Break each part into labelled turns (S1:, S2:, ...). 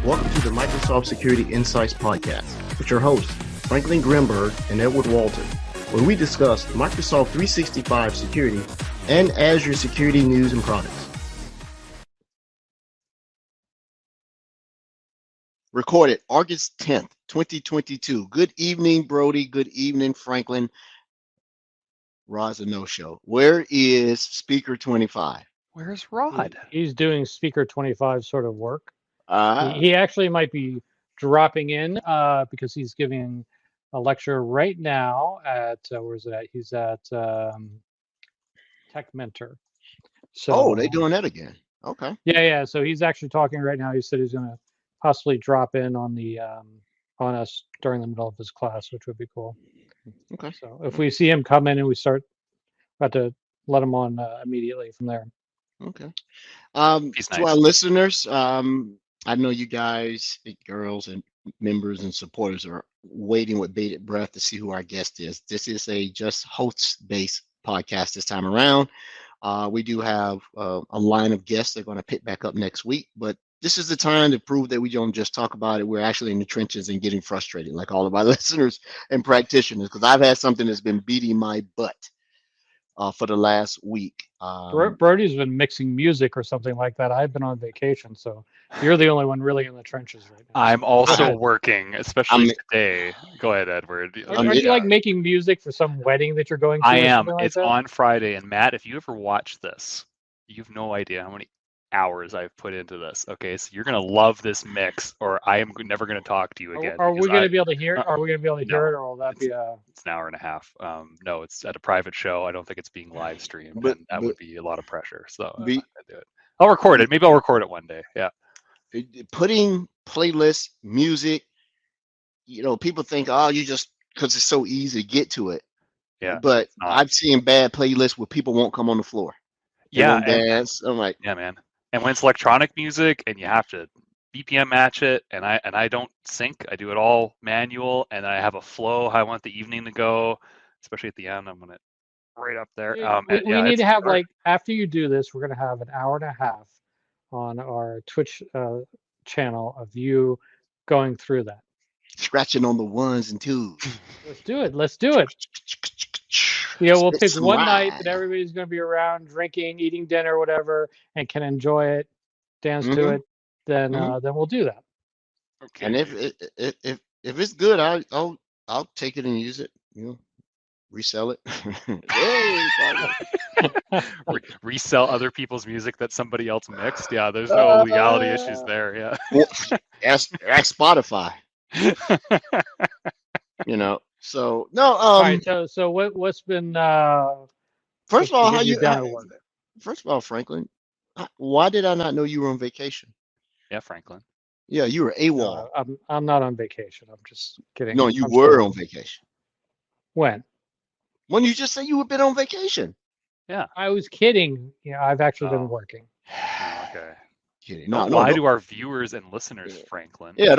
S1: Welcome to the Microsoft Security Insights Podcast with your hosts, Franklin Grimberg and Edward Walton, where we discuss Microsoft 365 security and Azure security news and products. Recorded August 10th, 2022. Good evening, Brody. Good evening, Franklin. Rod's a no-show. Where is Speaker 25?
S2: Where's Rod?
S3: He's doing Speaker 25 sort of work. He actually might be dropping in because he's giving a lecture right now at, where's it at? He's at Tech Mentor. So,
S1: they're doing that again. Okay.
S3: Yeah. So he's actually talking right now. He said he's going to possibly drop in on the on us during the middle of his class, which would be cool.
S1: Okay.
S3: So if we see him come in and we start, about to let him on immediately from there.
S1: Okay.
S2: He's
S1: to
S2: nice.
S1: our listeners, I know you guys, girls and members and supporters are waiting with bated breath to see who our guest is. This is a just hosts-based podcast this time around. We do have a line of guests that are going to pick back up next week, but this is the time to prove that we don't just talk about it. We're actually in the trenches and getting frustrated, like all of our listeners and practitioners, because I've had something that's been beating my butt for the last week.
S3: Brody's been mixing music or something like that. I've been on vacation, so you're the only one really in the trenches right now.
S2: I'm also working, especially today. Go ahead, Edward.
S3: Are you like making music for some wedding that you're going to?
S2: I am.
S3: Like
S2: it's
S3: that?
S2: On Friday. And Matt, if you ever watch this, you've no idea how many hours I've put into this. Okay, so you're gonna love this mix, or I am never gonna talk to you again.
S3: Are we gonna be able to hear? Are we gonna be able to hear it, or will that be a?
S2: It's an hour and a half. No, it's at a private show. I don't think it's being live streamed, and that would be a lot of pressure. So I do it. I'll record it. Maybe I'll record it one day. Yeah.
S1: Putting playlists, music. People think, you just because it's so easy to get to it.
S2: Yeah.
S1: But I've seen bad playlists where people won't come on the floor. They won't dance. I'm like,
S2: yeah, man. And when it's electronic music and you have to BPM match it, and I don't sync, I do it all manual, and I have a flow how I want the evening to go, especially at the end. I'm gonna right up there.
S3: We need to have after you do this, we're gonna have an hour and a half on our Twitch channel of you going through that,
S1: scratching on the ones and twos.
S3: Let's do it. We'll pick one night that everybody's going to be around drinking, eating dinner, whatever, and can enjoy it, dance to it. Then we'll do that.
S1: Okay. And if it's good, I'll take it and use it. Resell it.
S2: Resell other people's music that somebody else mixed. Yeah, there's no legality issues there. Yeah.
S1: Well, ask Spotify. So no.
S3: All right. So what's been?
S1: First of all, First of all, Franklin, why did I not know you were on vacation?
S2: Yeah, Franklin.
S1: Yeah, you were AWOL.
S3: I'm not on vacation. I'm just kidding.
S1: No, you were on vacation.
S3: When?
S1: When you just said you had been on vacation.
S2: Yeah,
S3: I was kidding. I've actually been working.
S2: Okay.
S1: Kidding.
S2: No, lie to our viewers and listeners, Franklin.
S1: Yeah,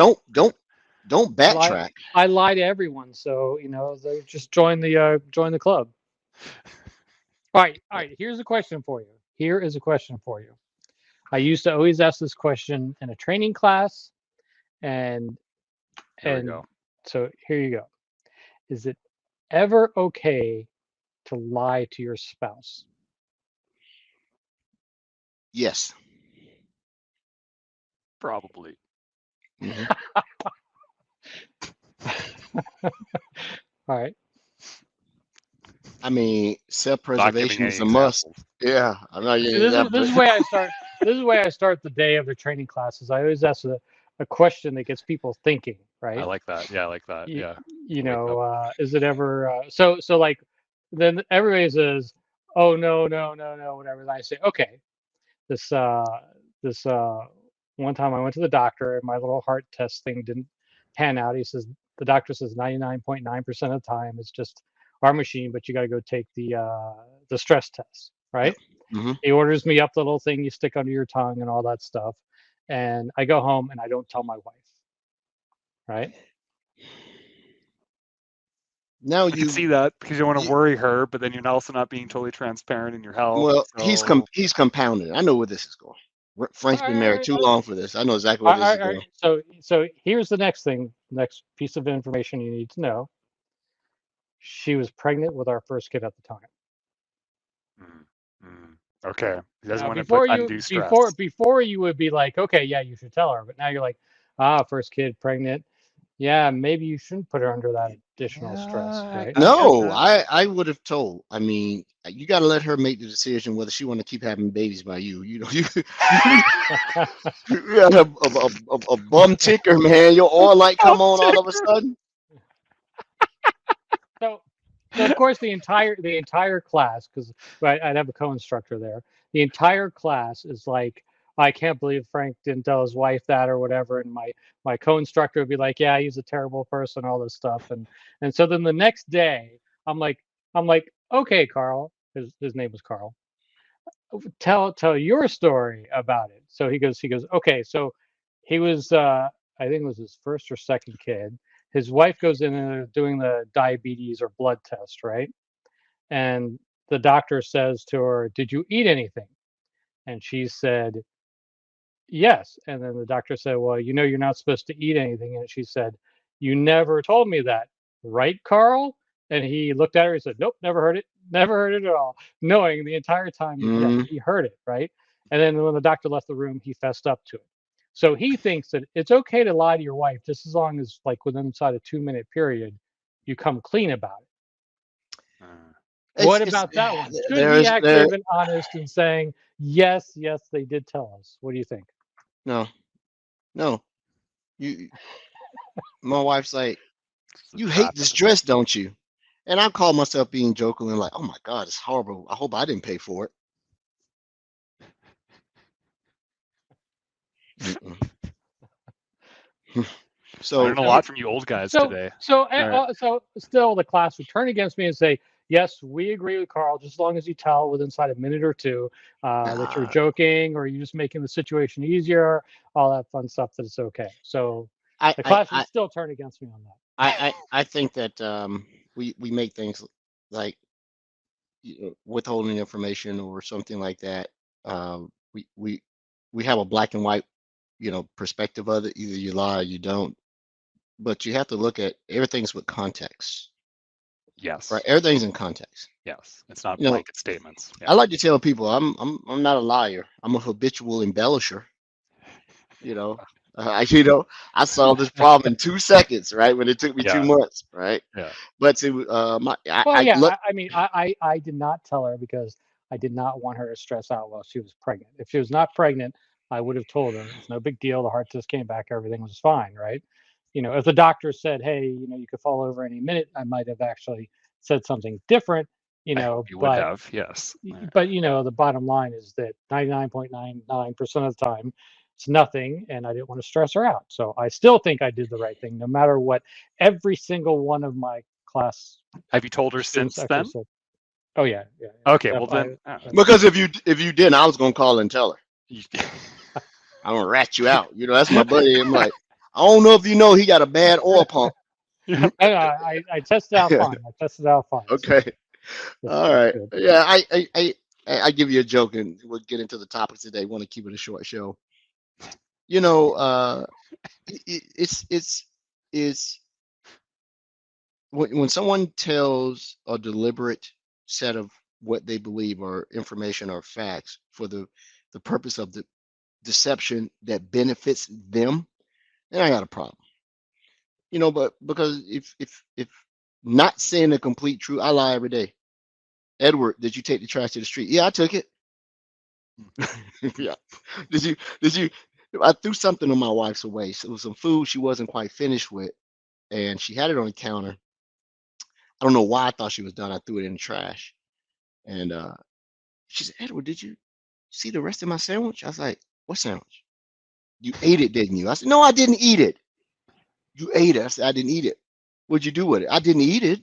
S1: don't backtrack.
S3: I lie to everyone, so they just join the club. All right. Here's a question for you. I used to always ask this question in a training class, and so here you go. Is it ever okay to lie to your spouse?
S1: Yes.
S2: Probably.
S1: Mm-hmm.
S3: All right.
S1: I mean, self-preservation is a must. Yeah, I'm not.
S3: This is the way I start the day of the training classes. I always ask a question that gets people thinking. Right.
S2: I like that. Yeah, I like that.
S3: Is it ever so like? Then everybody says, "Oh no, whatever." And I say, "Okay, this one time I went to the doctor and my little heart test thing didn't pan out." He says, the doctor says 99.9% of the time it's just our machine, but you got to go take the stress test, right?
S1: Mm-hmm.
S3: He orders me up the little thing you stick under your tongue and all that stuff, and I go home and I don't tell my wife, right?
S2: Now you can see that because you don't want to worry her, but then you're also not being totally transparent in your health.
S1: Well, so. he's compounding. I know where this is going. Frank's been married too long for this. I know exactly where
S3: All
S1: this is
S3: right, all
S1: going.
S3: right. So here's the next thing, next piece of information you need to know. She was pregnant with our first kid at the time.
S2: Mm, mm. Okay. He doesn't
S3: Now,
S2: want to put
S3: before you
S2: undue
S3: before
S2: stress.
S3: before you would be like, okay, yeah, you should tell her. But now you're like, first kid pregnant. Yeah, maybe you shouldn't put her under that additional stress,
S2: Yeah,
S3: right?
S2: I get
S1: No,
S2: that.
S1: I would have told. I mean, you got to let her make the decision whether she want to keep having babies by you. You know, you got a bum ticker, man. Your oil light come on all of a sudden.
S3: So, so of course the entire class, because I'd have a co-instructor there. The entire class is like, I can't believe Frank didn't tell his wife that or whatever, and my co-instructor would be like, yeah, he's a terrible person, all this stuff, and so then the next day, I'm like, okay, Carl, his name was Carl, tell your story about it. So he goes, okay, so he was I think it was his first or second kid. His wife goes in and they're doing the diabetes or blood test, right? And the doctor says to her, did you eat anything? And she said, yes. And then the doctor said, well, you're not supposed to eat anything. And she said, you never told me that, right, Carl? And he looked at her and said, nope, never heard it. Never heard it at all. Knowing the entire time that, yes,
S1: Mm,
S3: he heard it, right? And then when the doctor left the room, he fessed up to it. So he thinks that it's okay to lie to your wife just as long as, like, within inside a 2-minute period, you come clean about it.
S2: Mm.
S3: What
S1: it's
S3: about that one? Should he
S1: there's
S3: actually
S1: there
S3: have been honest in saying, yes, they did tell us? What do you think?
S1: no no you. My wife's like,
S2: It's a
S1: you hate
S2: trap in
S1: this
S2: the
S1: dress,
S2: system.
S1: don't you? And I call myself being joking and like, oh my God, it's horrible. I hope I didn't pay for it. Mm-mm.
S2: I
S1: So
S2: learned a
S3: So
S2: lot from you old guys
S3: So,
S2: today.
S3: so,
S2: All right.
S3: so still the class would turn against me and say, yes, we agree with Carl, just as long as you tell within inside a minute or two that you're
S1: nah,
S3: joking or you're just making the situation easier, all that fun stuff, that it's okay. So
S1: I
S3: the
S1: I
S3: class would
S1: I
S3: still turn against me on that.
S1: I think that we make things like, withholding information or something like that. We we have a black and white, perspective of it. Either you lie or you don't. But you have to look at everything's with context, right?
S2: Yes.
S1: Everything's in context.
S2: Yes. It's not
S1: You know,
S2: blanket statements. Yeah.
S1: I like to tell people I'm not a liar. I'm a habitual embellisher. You know, I solved this problem in 2 seconds, right? When it took me two
S2: Yeah.
S1: months, right?
S2: Yeah.
S1: But to
S3: Well,
S1: I
S3: yeah,
S1: look.
S3: I mean, I did not tell her because I did not want her to stress out while she was pregnant. If she was not pregnant, I would have told her it's no big deal. The heart test came back, everything was fine, right? If the doctor said, hey, you could fall over any minute, I might have actually said something different,
S2: I hope you would
S3: but
S2: have. Yes. Yeah.
S3: the bottom line is that 99.99% of the time it's nothing, and I didn't want to stress her out. So I still think I did the right thing, no matter what every single one of my class
S2: Have you told her
S3: students
S2: since
S3: actually
S2: then?
S3: said. Oh yeah, yeah,
S2: Okay.
S3: yeah.
S2: Well then.
S1: Because if you didn't, I was gonna call and tell her. I'm gonna rat you out. That's my buddy. I'm like, I don't know if you know he got a bad oil pump.
S2: Yeah.
S3: I tested out fine. I tested out fine. So
S1: Okay. All
S3: that's
S1: right.
S3: good.
S1: Yeah, I give you a joke and we'll get into the topics today. Want to keep it a short show. You know, it's when someone tells a deliberate set of what they believe or information or facts for the purpose of the deception that benefits them, then I got a problem. But because if not saying the complete truth, I lie every day. Edward, did you take the trash to the street? Yeah, I took it. Yeah. Did you I threw something on my wife's away. So it was some food she wasn't quite finished with, and she had it on the counter. I don't know why I thought she was done. I threw it in the trash. And she said, Edward, did you see the rest of my sandwich? I was like, what sandwich? You ate it, didn't you? I said, no, I didn't eat it. You ate it. I said, I didn't eat it. What'd you do with it? I didn't eat it.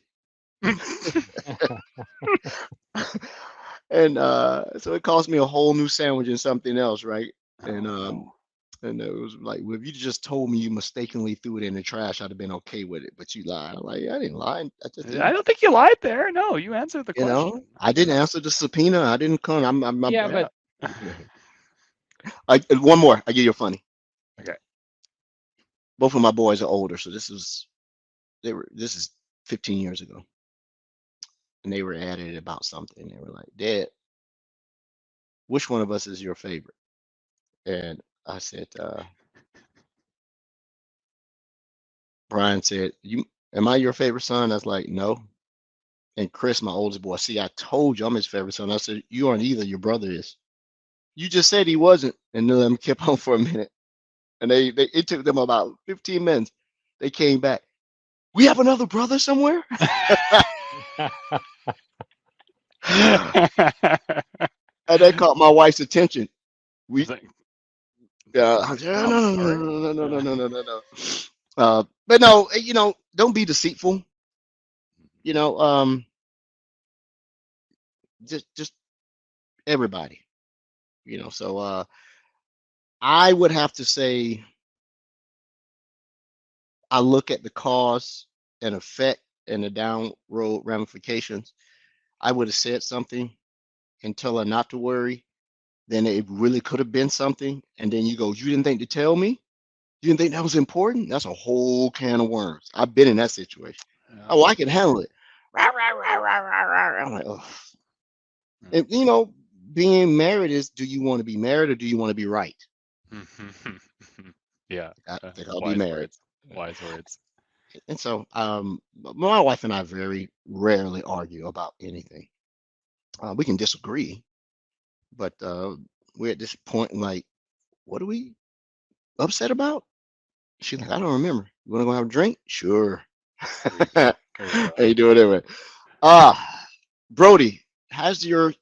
S1: And so it cost me a whole new sandwich and something else, right? And it was like, well, if you just told me you mistakenly threw it in the trash, I'd have been okay with it. But you lied. I'm like, I didn't lie. I just
S2: I
S1: didn't.
S2: don't think you lied there. No, you answered the question.
S1: I didn't answer the subpoena. I didn't come. I'm
S3: Yeah,
S1: bad.
S3: but
S1: One more. I give you a funny.
S2: Okay.
S1: Both of my boys are older, so this is 15 years ago, and they were at it about something. They were like, "Dad, which one of us is your favorite?" And I said, Brian said, "You, am I your favorite son?" I was like, "No." And Chris, my oldest boy, see, I told you I'm his favorite son. I said, "You aren't either. Your brother is." You just said he wasn't, and then them kept on for a minute, and they it took them about 15 minutes. They came back. We have another brother somewhere. And that caught my wife's attention. We,
S2: Like,
S1: no,
S2: I'm
S1: no,
S2: sorry.
S1: no, no, no, no, no, no, no. But no, don't be deceitful. You know, just everybody. So I would have to say I look at the cause and effect and the down road ramifications. I would have said something and tell her not to worry. Then it really could have been something. And then you go, you didn't think to tell me? You didn't think that was important? That's a whole can of worms. I've been in that situation.
S2: Yeah.
S1: Oh, I can handle it. I'm like, oh. And being married is, do you want to be married or do you want to be right?
S2: Yeah.
S1: I think I'll be
S2: Wise
S1: married.
S2: words. Wise words.
S1: And so my wife and I very rarely argue about anything. We can disagree, but we're at this point like, what are we upset about? She's like, I don't remember. You want to go have a drink? Sure.
S2: There you go. There you
S1: How you
S2: go.
S1: doing anyway? Brody, has your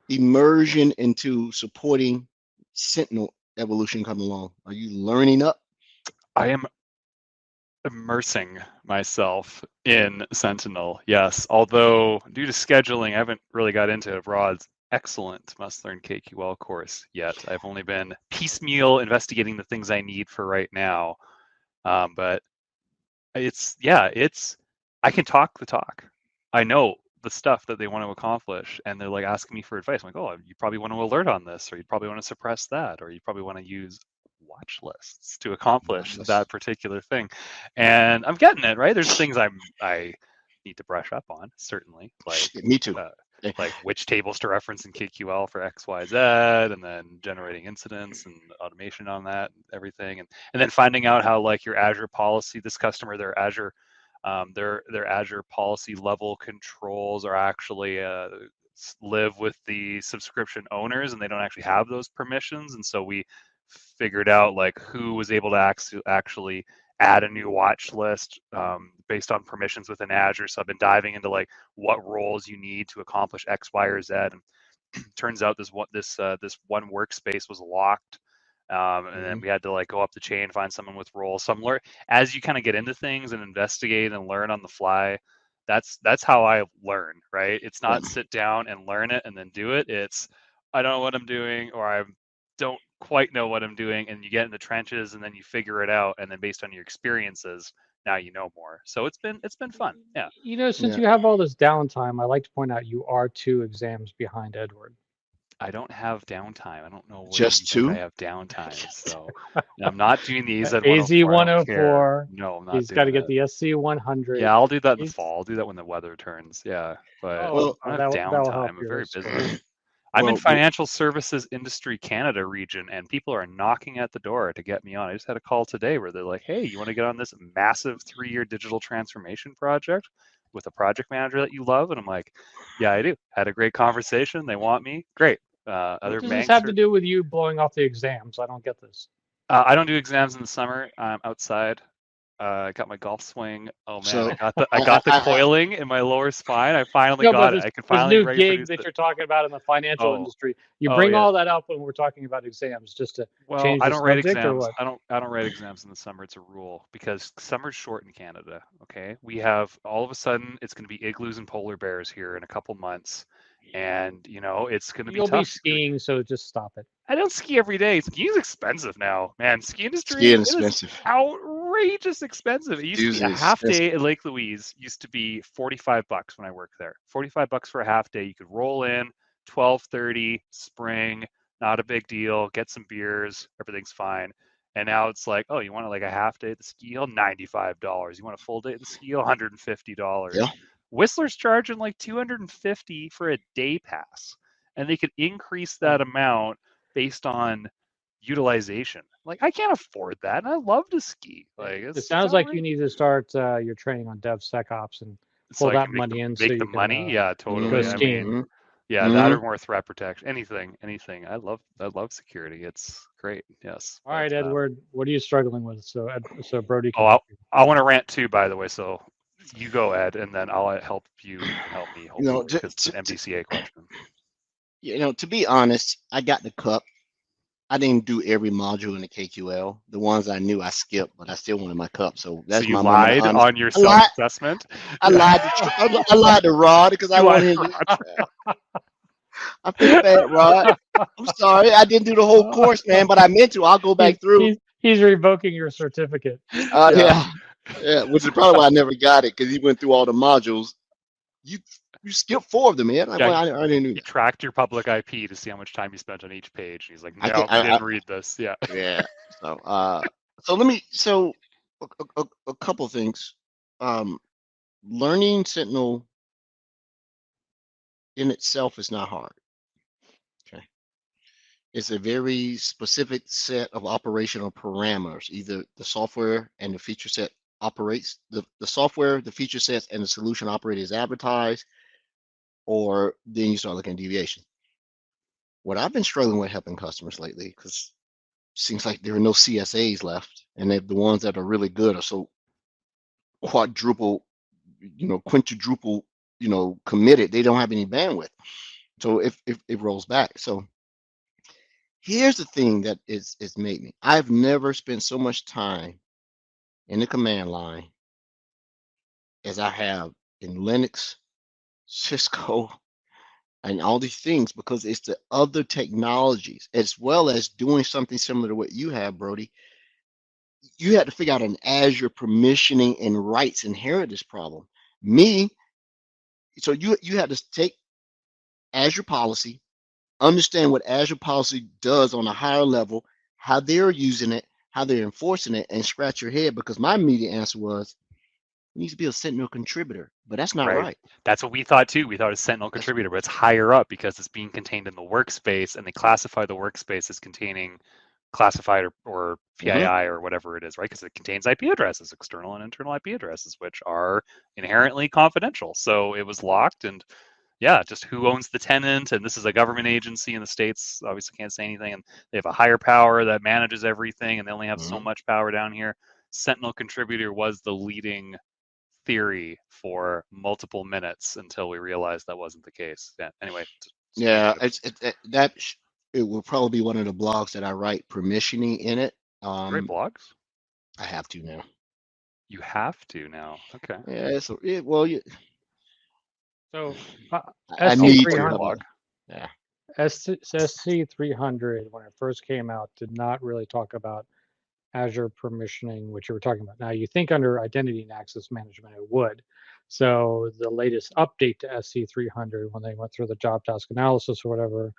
S1: immersion into supporting Sentinel evolution come along? Are you learning up?
S2: I am immersing myself in Sentinel, yes. Although, due to scheduling, I haven't really got into Rod's excellent must learn KQL course yet. I've only been piecemeal investigating the things I need for right now. But I can talk the talk. I know the stuff that they want to accomplish, and they're like asking me for advice. I'm like, oh, you probably want to alert on this, or you probably want to suppress that, or you probably want to use watch lists to accomplish
S1: Watchless.
S2: that particular thing. And I'm getting it, right? There's things I need to brush up on, certainly,
S1: Me too.
S2: like which tables to reference in KQL for X, Y, Z, and then generating incidents and automation on that, and everything, and then finding out how like your Azure policy, this customer, their Azure policy level controls are actually live with the subscription owners, and they don't actually have those permissions. And so we figured out like who was able to actually add a new watch list based on permissions within Azure. So I've been diving into like what roles you need to accomplish X, Y, or Z. And turns out this one workspace was locked. And then we had to like go up the chain, find someone with roles. Some learn as you kind of get into things and investigate and learn on the fly. That's how I learn, right? It's
S1: Yeah.
S2: not sit down and learn it and then do it. It's I don't know what I'm doing, or I don't quite know what I'm doing, and you get in the trenches and then you figure it out, and then based on your experiences, now you know more. So it's been fun. Yeah.
S3: Since
S1: Yeah.
S3: you have all this downtime, I like to point out you are 2 exams behind Edward.
S2: I don't have downtime. I don't know where you
S1: Just
S2: think I
S1: two?
S2: have downtime. So I'm not doing the AZ
S3: AZ
S2: 104. I don't care.
S3: 104.
S2: No, I'm not
S3: He's got to
S2: doing
S3: get
S2: it.
S3: the SC 100.
S2: Yeah, I'll do that in the
S3: He's,
S2: fall. I'll do that when the weather turns. Yeah, but
S3: oh,
S1: Well,
S2: I don't have
S3: that'll help
S2: downtime. I'm
S3: your
S2: very
S3: score.
S2: busy. I'm in
S1: well,
S2: financial services industry Canada region, and people are knocking at the door to get me on. I just had a call today where they're like, "Hey, you want to get on this massive 3-year digital transformation project with a project manager that you love?" And I'm like, "Yeah, I do." Had a great conversation. They want me. Great.
S3: What
S2: Other
S3: does this
S2: banks
S3: have to
S2: are.
S3: do with you blowing off the exams? I don't get this.
S2: I don't do exams in the summer. I'm outside. I got my golf swing. Oh man,
S1: so
S2: I got the coiling in my lower spine. I finally
S3: No, but
S2: got it.
S3: this
S2: I can
S3: this
S2: finally
S3: new gig
S2: reproduce
S3: that
S2: it.
S3: you're talking about in the financial
S2: Oh,
S3: industry, you
S2: oh
S3: bring
S2: yeah.
S3: all that up when we're talking about exams, just to
S2: Well,
S3: change
S2: I
S3: the
S2: don't write
S3: subject, or
S2: exams.
S3: what?
S2: I don't write exams in the summer. It's a rule because summer's short in Canada. Okay, we have all of a sudden it's going to be igloos and polar bears here in a couple months, and it's going to be
S3: You'll be
S2: tough.
S3: skiing, so just stop it.
S2: I don't ski every day. Skiing's expensive now, man. Ski industry,
S1: skiing
S2: it is
S1: expensive.
S2: outrageous expensive. It used to be a
S1: Doozy
S2: half
S1: expensive.
S2: day at Lake Louise used to be $45 when I worked there. $45 for a half day. You could roll in 12:30 spring, not a big deal. Get some beers, everything's fine. And now it's like, oh, you want like a half day at the ski hill, $95. You want a full day at the ski hill, $150.
S1: Yeah.
S2: Whistler's charging like $250 for a day pass, and they could increase that amount based on utilization. Like, I can't afford that, and I love to ski. Like,
S3: it sounds like you need to start your training on DevSecOps and pull
S2: like
S3: that money in so
S2: make the
S3: you can
S2: money. Yeah, totally.
S3: go
S2: I
S3: skiing.
S2: mean, yeah, that or more threat protection. Anything. I love security. It's great. Yes.
S3: All right, Edward, what are you struggling with? So Brody can.
S2: Oh, I want to rant too, by the way. So you go, Ed, and then I'll help you help me. Hopefully, because it's an MDCA question.
S1: To be honest, I got the cup. I didn't do every module in the KQL. The ones I knew I skipped, but I still wanted my cup. So that's
S2: you
S1: my
S2: lied on your self-assessment.
S1: I lied to Rod because I wanted him to. I feel bad, Rod. I'm sorry. I didn't do the whole course, man, but I meant to. I'll go back through.
S3: He's revoking your certificate.
S1: Yeah, which is probably why I never got it, because he went through all the modules. You skipped 4 of them, man. I didn't know that.
S2: He tracked your public IP to see how much time you spent on each page. He's like, no, I didn't read this. Yeah.
S1: Yeah. So let me. So a couple things. Learning Sentinel in itself is not hard. Okay. It's a very specific set of operational parameters. Either the software and the feature set operates, the software, the feature sets, and the solution operate as advertised, or then you start looking at deviation. What I've been struggling with helping customers lately, because it seems like there are no CSAs left, and the ones that are really good are so quadruple, quintuple, committed, they don't have any bandwidth. So if it rolls back. So here's the thing that is made me. I've never spent so much time in the command line as I have in Linux, Cisco, and all these things, because it's the other technologies, as well as doing something similar to what you have, Brody. You had to figure out an Azure permissioning and rights inheritance problem. So you had to take Azure policy, understand what Azure policy does on a higher level, how they're using it, how they're enforcing it, and scratch your head, because my immediate answer was, it needs to be a Sentinel contributor, but that's not right.
S2: That's what we thought too. We thought it was Sentinel contributor, but it's higher up because it's being contained in the workspace, and they classify the workspace as containing classified or PII or whatever it is, right? Because it contains IP addresses, external and internal IP addresses, which are inherently confidential. So it was locked, and just who owns the tenant, and this is a government agency in the States, obviously can't say anything, and they have a higher power that manages everything, and they only have so much power down here. Sentinel contributor was the leading theory for multiple minutes until we realized that wasn't the case. Anyway.
S1: It will probably be one of the blogs that I write permissioning in it.
S2: Great blogs.
S1: I have to now.
S2: You have to now. Okay.
S1: Yeah. So
S3: I
S1: need
S3: to
S1: blog. Yeah.
S3: SC300, when it first came out, did not really talk about Azure permissioning, which you were talking about. Now, you think under identity and access management, it would. So the latest update to SC300, when they went through the job task analysis or whatever,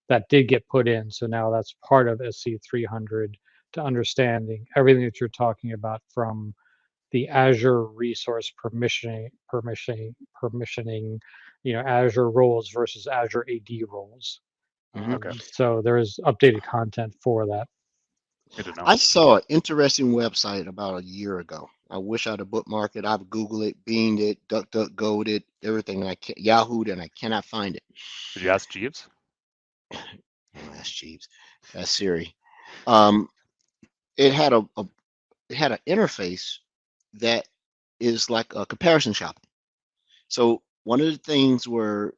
S3: that did get put in. So now that's part of SC300 to understanding everything that you're talking about, from the Azure resource permissioning, Azure roles versus Azure AD roles. So there is updated content for that.
S1: I saw an interesting website about a year ago. I wish I'd have bookmarked it. I've Googled it, Binged it, DuckDuckGo'd it, everything. Yahoo'd, and I cannot find it.
S2: Did you ask Jeeves?
S1: Ask Jeeves. That's Siri. It had an interface that is like a comparison shopping. So one of the things were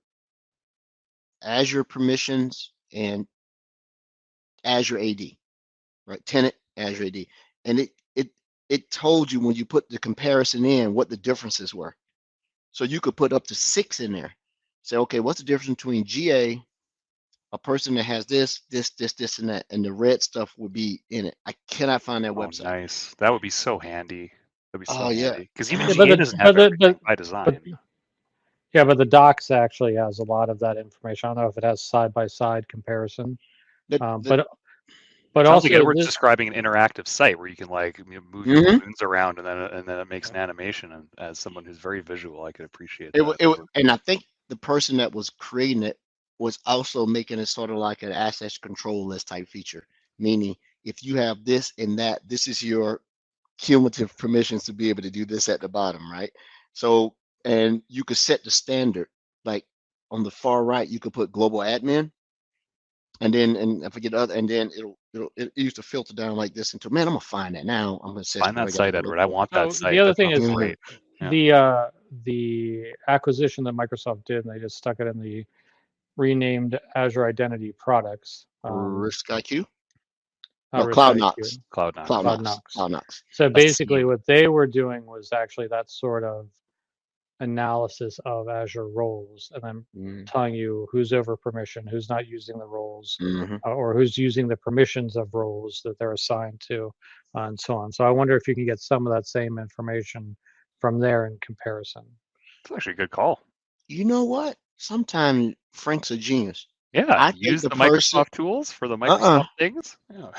S1: Azure permissions and Azure AD. Right, tenant, Azure AD, and it told you when you put the comparison in what the differences were. So you could put up to 6 in there. Say, okay, what's the difference between GA, a person that has this, and that, and the red stuff would be in it. I cannot find that website.
S2: Nice. That would be so handy. That'd be so handy. Because even
S3: GA
S2: doesn't have everything by design.
S3: But the docs actually has a lot of that information. I don't know if it has side-by-side comparison. But
S2: sounds
S3: also
S2: like Edward's
S3: this,
S2: describing an interactive site where you can like move your balloons around and then it makes an animation. And as someone who's very visual, I could appreciate that.
S1: And I think the person that was creating it was also making it sort of like an assets control list type feature, meaning if you have this and that, this is your cumulative permissions to be able to do this at the bottom, right? So, and you could set the standard, like on the far right, you could put global admin, and then, and I forget other, and then it used to filter down like this until, man, I'm gonna find that now. I'm gonna search
S2: Find that site, Edward. I want that site.
S3: the other
S2: That
S3: thing
S2: sounds
S3: is
S2: great. Yeah.
S3: the acquisition that Microsoft did, and they just stuck it in the renamed Azure Identity products.
S1: Risk IQ.
S3: No,
S1: Cloud Knox.
S2: Cloud Knox.
S1: Cloud Knox. Cloud Knox.
S3: So basically, what they were doing was actually that sort of analysis of Azure roles, and then telling you who's over permission, who's not using the roles, or who's using the permissions of roles that they're assigned to, and so on. So I wonder if you can get some of that same information from there in comparison.
S2: It's actually a good call.
S1: You know what? Sometimes Frank's a genius.
S2: Yeah, use the Microsoft tools for the Microsoft things. Yeah.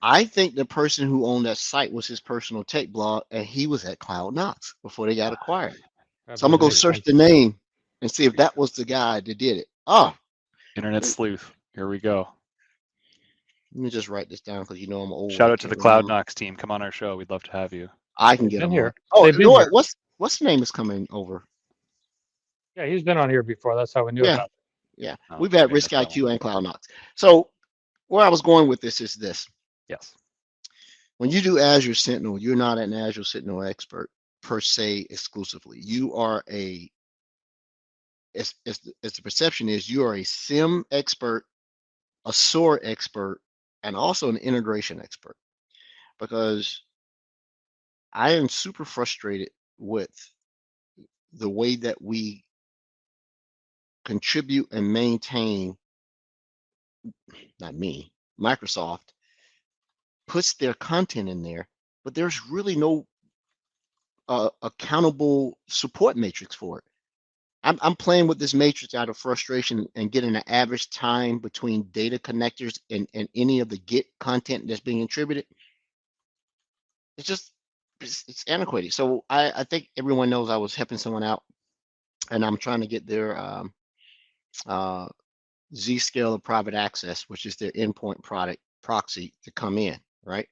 S1: I think the person who owned that site was his personal tech blog, and he was at Cloud Knox before they got acquired. So I'm gonna go search the name and see if that was the guy that did it. Oh,
S2: Internet sleuth. Here we go.
S1: Let me just write this down because you know I'm old.
S2: Shout out to the Cloud Knox team. Come on our show. We'd love to have you.
S1: I can get him
S3: here.
S1: Oh, you know what? What's the name is coming over?
S3: Yeah, he's been on here before. That's how we knew about it.
S1: Yeah, we've had Risk IQ and Cloud Knox. So where I was going with this is this.
S2: Yes. When
S1: you do Azure Sentinel, you're not an Azure Sentinel expert per se exclusively. You are as the perception is, you are a SIM expert, a SOAR expert, and also an integration expert. Because I am super frustrated with the way that we contribute and maintain, not me, Microsoft puts their content in there, but there's really no accountable support matrix for it. I'm playing with this matrix out of frustration and getting an average time between data connectors and any of the Git content that's being attributed. It's antiquated. So I think everyone knows I was helping someone out, and I'm trying to get their Zscaler of private access, which is their endpoint product proxy, to come in, right?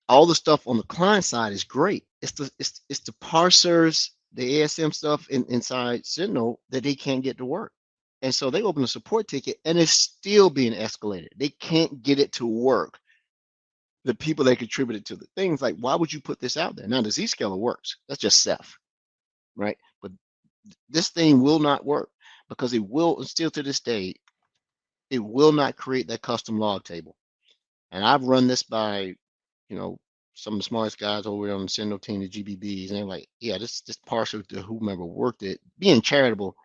S1: All the stuff on the client side is great. It's the parsers, the ASM stuff inside Sentinel that they can't get to work. And so they open a support ticket and it's still being escalated. They can't get it to work. The people that contributed to the things, like, why would you put this out there? Now the Zscaler works. That's just Ceph, right? But this thing will not work because it will, still to this day, it will not create that custom log table. And I've run this by, some of the smartest guys over on the Sentinel team, the GBBs, and they're like, yeah, this parser to whomever worked it, being charitable,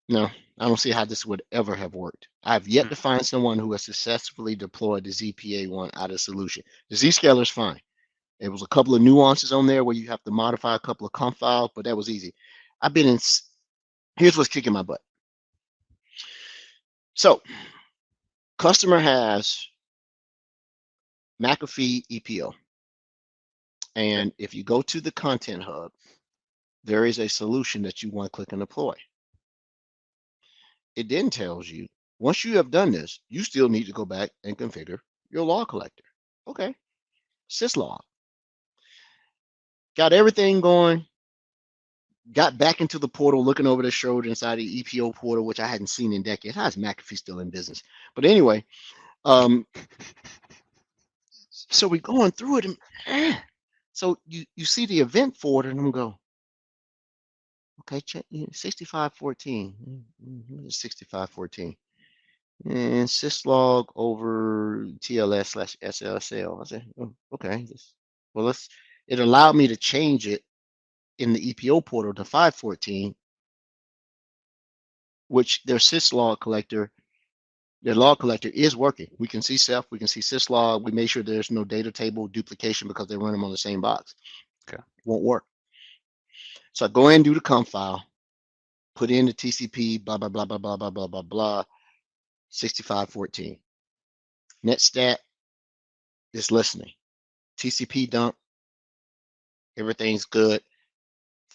S1: no, I don't see how this would ever have worked. I've yet to find someone who has successfully deployed the ZPA one out of solution. The Zscaler is fine. It was a couple of nuances on there where you have to modify a couple of conf files, but that was easy. Here's what's kicking my butt. So, customer has McAfee EPO. And if you go to the Content Hub, there is a solution that you want to click and deploy. It then tells you, once you have done this, you still need to go back and configure your log collector. Okay, syslog. Got everything going. Got back into the portal, looking over the shoulder inside the EPO portal, which I hadn't seen in decades. How is McAfee still in business? But anyway, so we're going through it, and so you see the event folder, and I'm go, okay, check 6514, 6514, and syslog over TLS/SLSL. I said, oh, okay, well, it allowed me to change it in the EPO portal to 514, which their syslog collector. Their log collector is working. We can see Ceph, we can see syslog. We made sure there's no data table duplication because they run them on the same box.
S2: Okay.
S1: Won't work. So I go in and do the conf file, put in the TCP, blah, blah, blah, blah, blah, blah, blah, blah, blah. 6514. NetStat is listening. TCP dump, everything's good.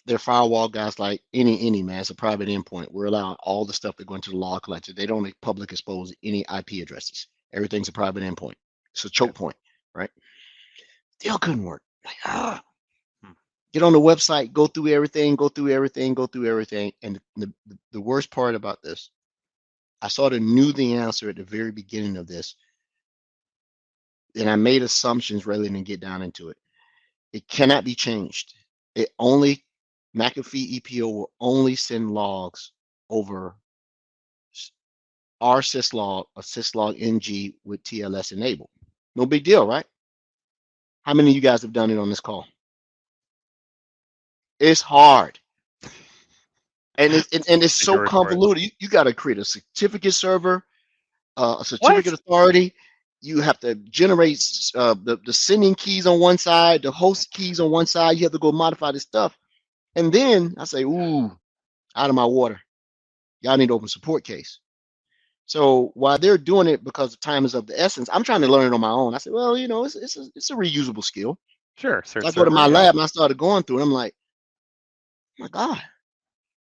S1: Their firewall guys like any man, it's a private endpoint. We're allowing all the stuff that go into the log collector. They don't public expose any IP addresses. Everything's a private endpoint. It's a choke point, right? Still couldn't work. Like, get on the website, go through everything. And the worst part about this, I sort of knew the answer at the very beginning of this, and I made assumptions rather than get down into it. It cannot be changed. It only McAfee EPO will only send logs over our syslog or syslog ng with TLS enabled. No big deal, right? How many of you guys have done it on this call? It's hard. And it's so convoluted. You got to create a certificate server, a certificate authority. You have to generate the sending keys on one side, the host keys on one side. You have to go modify this stuff. And then I say, ooh, out of my water. Y'all need to open support case. So while they're doing it because the time is of the essence, I'm trying to learn it on my own. I said, well, it's a reusable skill.
S2: Sure.
S1: So I go to my lab and I started going through it. I'm like, oh my God.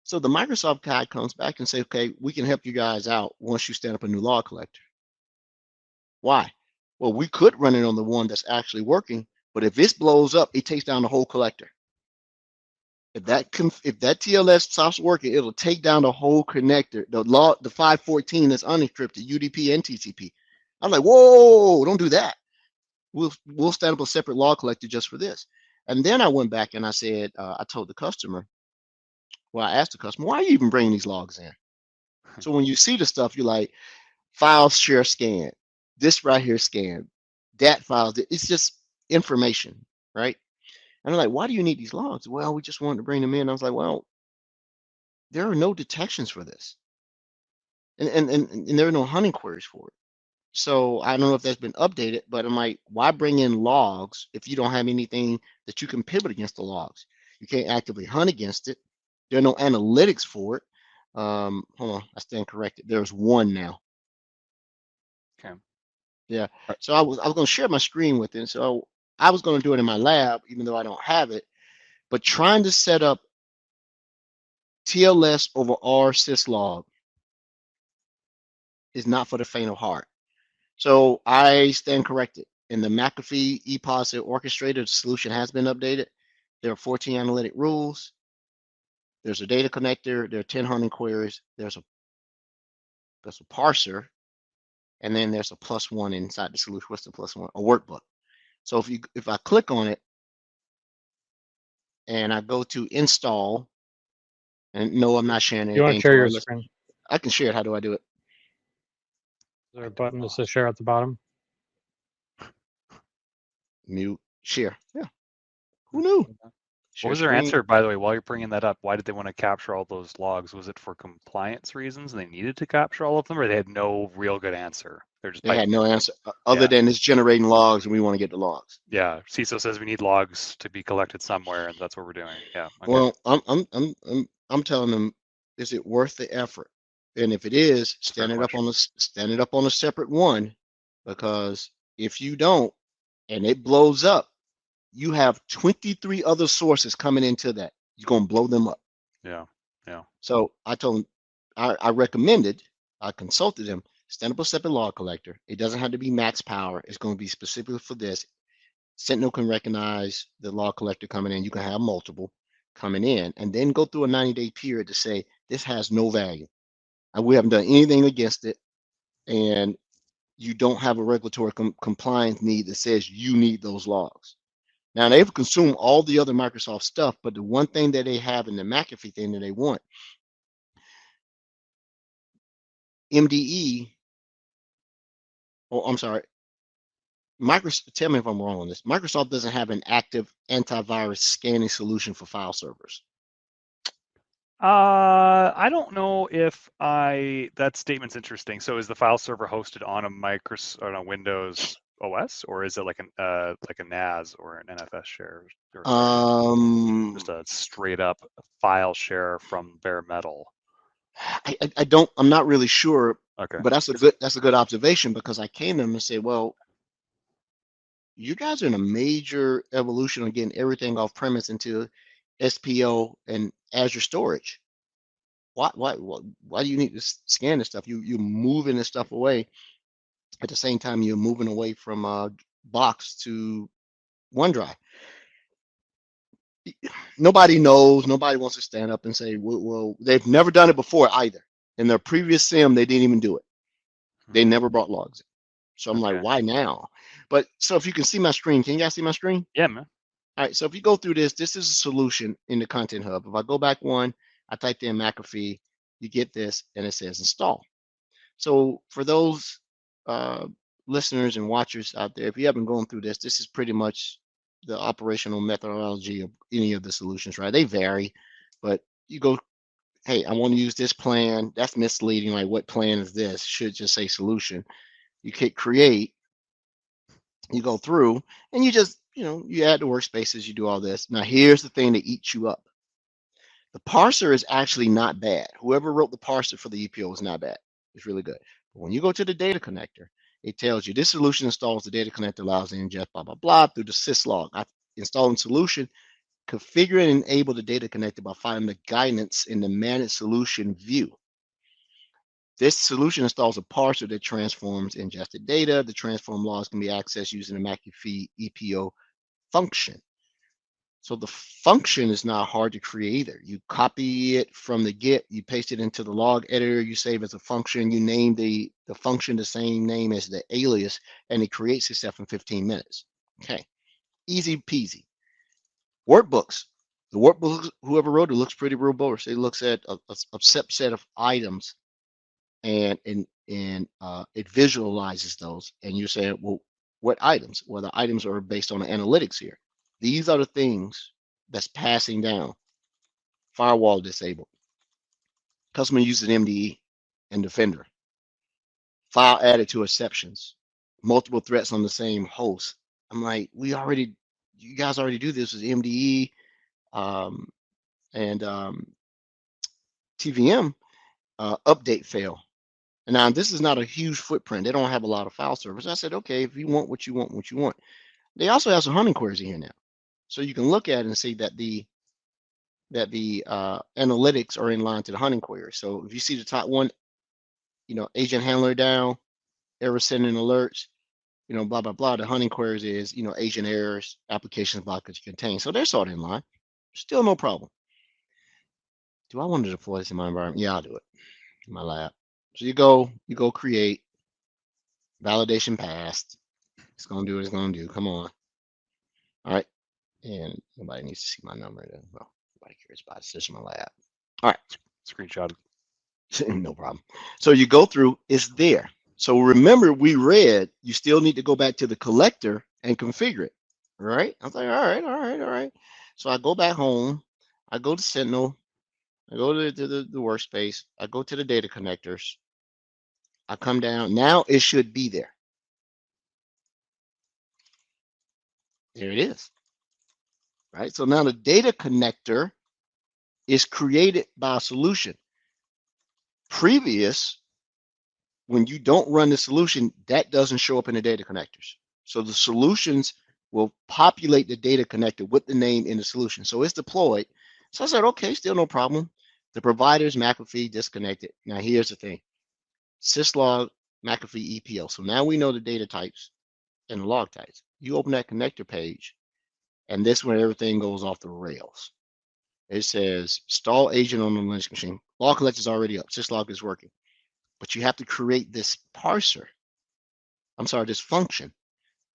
S1: So the Microsoft guy comes back and says, okay, we can help you guys out once you stand up a new log collector. Why? Well, we could run it on the one that's actually working, but if this blows up, it takes down the whole collector. If that TLS stops working, it'll take down the whole connector, the 514 that's unencrypted, UDP and TCP. I'm like, whoa, don't do that. We'll stand up a separate log collector just for this. And then I went back and I said, I told the customer, well, I asked the customer, why are you even bringing these logs in? So when you see the stuff, you're like, files share scan, this right here scan, that files, it's just information, right? And I'm like, why do you need these logs? Well, we just wanted to bring them in. I was like, well, there are no detections for this. And there are no hunting queries for it. So I don't know if that's been updated, but I'm like, why bring in logs if you don't have anything that you can pivot against the logs? You can't actively hunt against it. There are no analytics for it. Hold on, I stand corrected. There's one now.
S2: Okay.
S1: Yeah. So I was going to share my screen with it. So I was going to do it in my lab, even though I don't have it. But trying to set up TLS over R syslog is not for the faint of heart. So I stand corrected. In the McAfee ePOSIT orchestrator, solution has been updated. There are 14 analytic rules. There's a data connector. There are 10 hunting queries. There's a parser, and then there's a +1 inside the solution. What's the +1? A workbook. So if I click on it and I go to install, and no, I'm not sharing anything.
S3: You want to share your screen?
S1: I can share it. How do I do it?
S3: Is there a button that says share at the bottom?
S1: Mute, share. Yeah. Who knew?
S2: What was their answer, by the way, while you're bringing that up? Why did they want to capture all those logs? Was it for compliance reasons and they needed to capture all of them, or they had no real good answer?
S1: They had no answer other than it's generating logs and we want to get the logs.
S2: Yeah, CISO says we need logs to be collected somewhere, and that's what we're doing. Yeah. Okay.
S1: Well, I'm telling them, is it worth the effort? And if it is, stand it up on a separate one, because if you don't and it blows up, you have 23 other sources coming into that. You're going to blow them up.
S2: Yeah. Yeah.
S1: So I told them, I recommended, I consulted them, stand up a separate log collector. It doesn't have to be max power. It's going to be specifically for this. Sentinel can recognize the log collector coming in. You can have multiple coming in, and then go through a 90-day period to say, this has no value. And we haven't done anything against it. And you don't have a regulatory compliance need that says you need those logs. Now, they've consumed all the other Microsoft stuff, but the one thing that they have in the McAfee thing that they want, MDE, I'm sorry, Microsoft, tell me if I'm wrong on this. Microsoft doesn't have an active antivirus scanning solution for file servers.
S2: I don't know if that statement's interesting. So is the file server hosted on a Windows OS, or is it like a NAS or an NFS share, or just a straight up file share from bare metal?
S1: I'm not really sure.
S2: Okay.
S1: But that's a good observation, because I came to them and said, well, you guys are in a major evolution of getting everything off premise into SPO and Azure storage. Why do you need to scan this stuff? You're moving this stuff away. At the same time, you're moving away from Box to OneDrive. Nobody knows. Nobody wants to stand up and say, well, they've never done it before either. In their previous SIM, they didn't even do it. They never brought logs in. So I'm like,
S2: Okay.
S1: why now? But so if you can see my screen, can you guys see my screen?
S2: Yeah, man.
S1: All right. So if you go through this, this is a solution in the Content Hub. If I go back one, I typed in McAfee, you get this, and it says install. So for those listeners and watchers out there, if you haven't gone through this, this is pretty much the operational methodology of any of the solutions, right? They vary, but you go, hey, I want to use this plan. That's misleading. Like, what plan is this? Should just say solution. You click create, you go through, and you just, you add the workspaces, you do all this. Now, here's the thing that eats you up. The parser is actually not bad. Whoever wrote the parser for the EPO is not bad. It's really good. But when you go to the data connector, it tells you this solution installs the data connector, allows the ingest, blah, blah, blah, through the syslog. I installing solution, configure and enable the data connector by finding the guidance in the managed solution view. This solution installs a parser that transforms ingested data. The transform logs can be accessed using the McAfee EPO function. So the function is not hard to create either. You copy it from the Git, you paste it into the log editor, you save as a function, you name the function the same name as the alias, and it creates itself in 15 minutes. Okay, easy peasy. Workbooks. The workbooks, whoever wrote it, looks pretty robust. It looks at a subset of items, and it visualizes those. And you're saying, well, what items? Well, the items are based on the analytics here. These are the things that's passing down. Firewall disabled. Customer uses MDE and Defender. File added to exceptions. Multiple threats on the same host. I'm like, you guys already do this with MDE and TVM. Update fail. And now this is not a huge footprint. They don't have a lot of file servers. I said, okay, if you want what you want, what you want. They also have some hunting queries in here now. So you can look at it and see that the analytics are in line to the hunting query. So if you see the top one, agent handler down, error sending alerts, blah, blah, blah. The hunting queries is, agent errors, applications blockage contained. So they're sort of in line. Still no problem. Do I want to deploy this in my environment? Yeah, I'll do it in my lab. So you go create, validation passed. It's going to do what it's going to do. Come on. All right. And nobody needs to see my number. Well, nobody cares about it. It's just my lab. All right.
S2: Screenshot.
S1: No problem. So you go through, it's there. So remember, we read, you still need to go back to the collector and configure it. Right? I was like, all right. So I go back home. I go to Sentinel. I go to the workspace. I go to the data connectors. I come down. Now it should be there. There it is. Right? So now the data connector is created by a solution. Previous, when you don't run the solution, that doesn't show up in the data connectors. So the solutions will populate the data connector with the name in the solution. So it's deployed. So I said, okay, still no problem. The provider's McAfee disconnected. Now here's the thing. Syslog McAfee EPO. So now we know the data types and the log types. You open that connector page, and this is when everything goes off the rails. It says install agent on the Linux machine. Log collector is already up. Syslog is working. But you have to create this parser. I'm sorry, this function.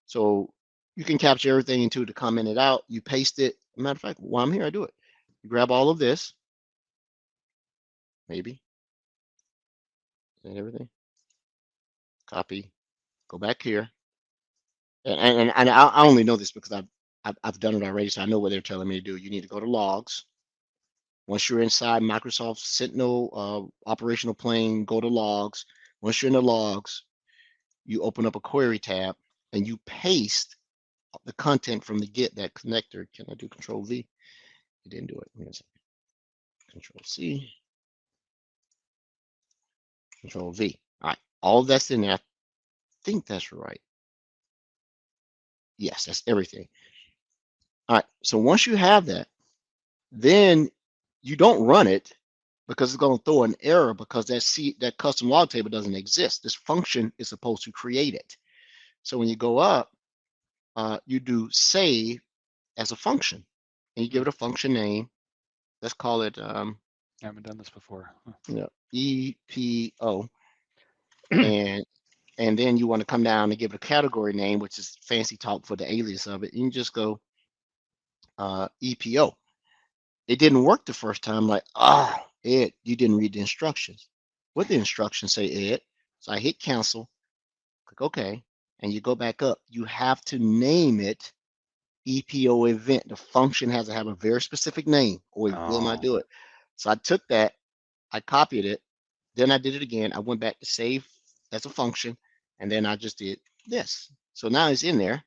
S1: So you can capture everything into to comment it out. You paste it. Matter of fact, while I'm here, I do it. You grab all of this, maybe, and everything. Copy. Go back here. And I only know this because I've done it already, so I know what they're telling me to do. You need to go to logs. Once you're inside Microsoft Sentinel operational plane, go to logs. Once you're in the logs, you open up a query tab and you paste the content from the Git, that connector. Can I do Control V? It didn't do it. Control C. Control V. All right. All that's in there. I think that's right. Yes, that's everything. All right. So once you have that, then you don't run it because it's going to throw an error because that custom log table doesn't exist. This function is supposed to create it. So when you go up, you do save as a function, and you give it a function name. Let's call it
S2: I haven't done this before.
S1: EPO, and then you want to come down and give it a category name, which is fancy talk for the alias of it. You can just go EPO. It didn't work the first time. Like, Ed, you didn't read the instructions. What the instructions say, Ed? So I hit cancel, click OK, and you go back up. You have to name it EPO event. The function has to have a very specific name or it will not do it. So I took that, I copied it, then I did it again. I went back to save as a function, and then I just did this. So now it's in there.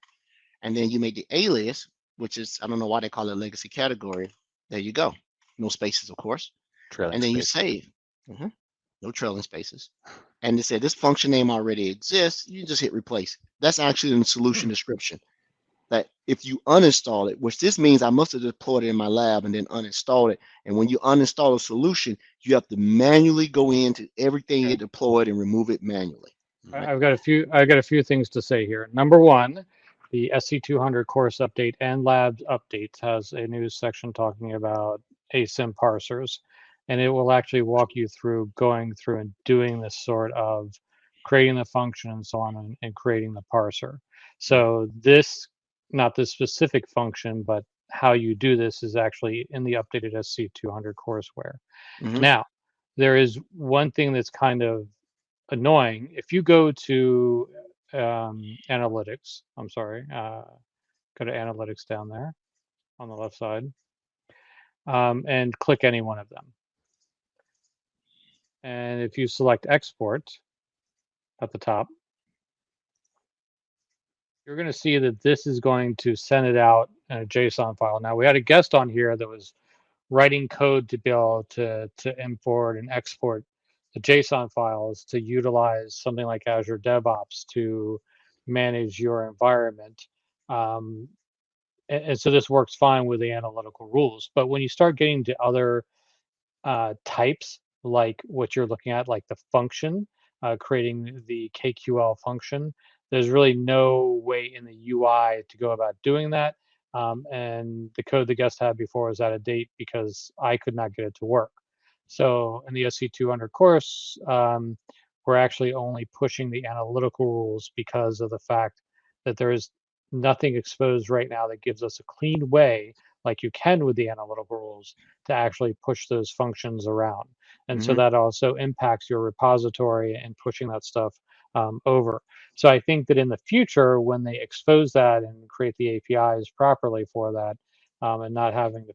S1: And then you make the alias, which is, I don't know why they call it legacy category. There you go. No spaces, of course.
S2: Trailing
S1: And then you
S2: space.
S1: save. No trailing spaces. And they said this function name already exists. You just hit replace. That's actually in the solution description. That if you uninstall it, which this means I must have deployed it in my lab and then uninstalled it. And when you uninstall a solution, you have to manually go into everything it deployed and remove it manually.
S3: Right? I've got a few things to say here. Number one, the SC200 course update and labs updates has a new section talking about asym parsers, and it will actually walk you through going through and doing this sort of creating the function and so on and creating the parser. So this, not this specific function, but how you do this is actually in the updated SC200 courseware. Now, there is one thing that's kind of annoying. If you go to analytics, go to analytics down there on the left side, and click any one of them. And if you select export at the top, you're going to see that this is going to send it out in a JSON file. Now, we had a guest on here that was writing code to be able to import and export the JSON files to utilize something like Azure DevOps to manage your environment. And so this works fine with the analytical rules. But when you start getting to other types, like what you're looking at, like the function, creating the KQL function, there's really no way in the UI to go about doing that. And the code the guest had before was out of date because I could not get it to work. So in the SC200 course, we're actually only pushing the analytical rules because of the fact that there is nothing exposed right now that gives us a clean way, like you can with the analytical rules, to actually push those functions around. And so that also impacts your repository and pushing that stuff over. So I think that in the future, when they expose that and create the APIs properly for that, and not having to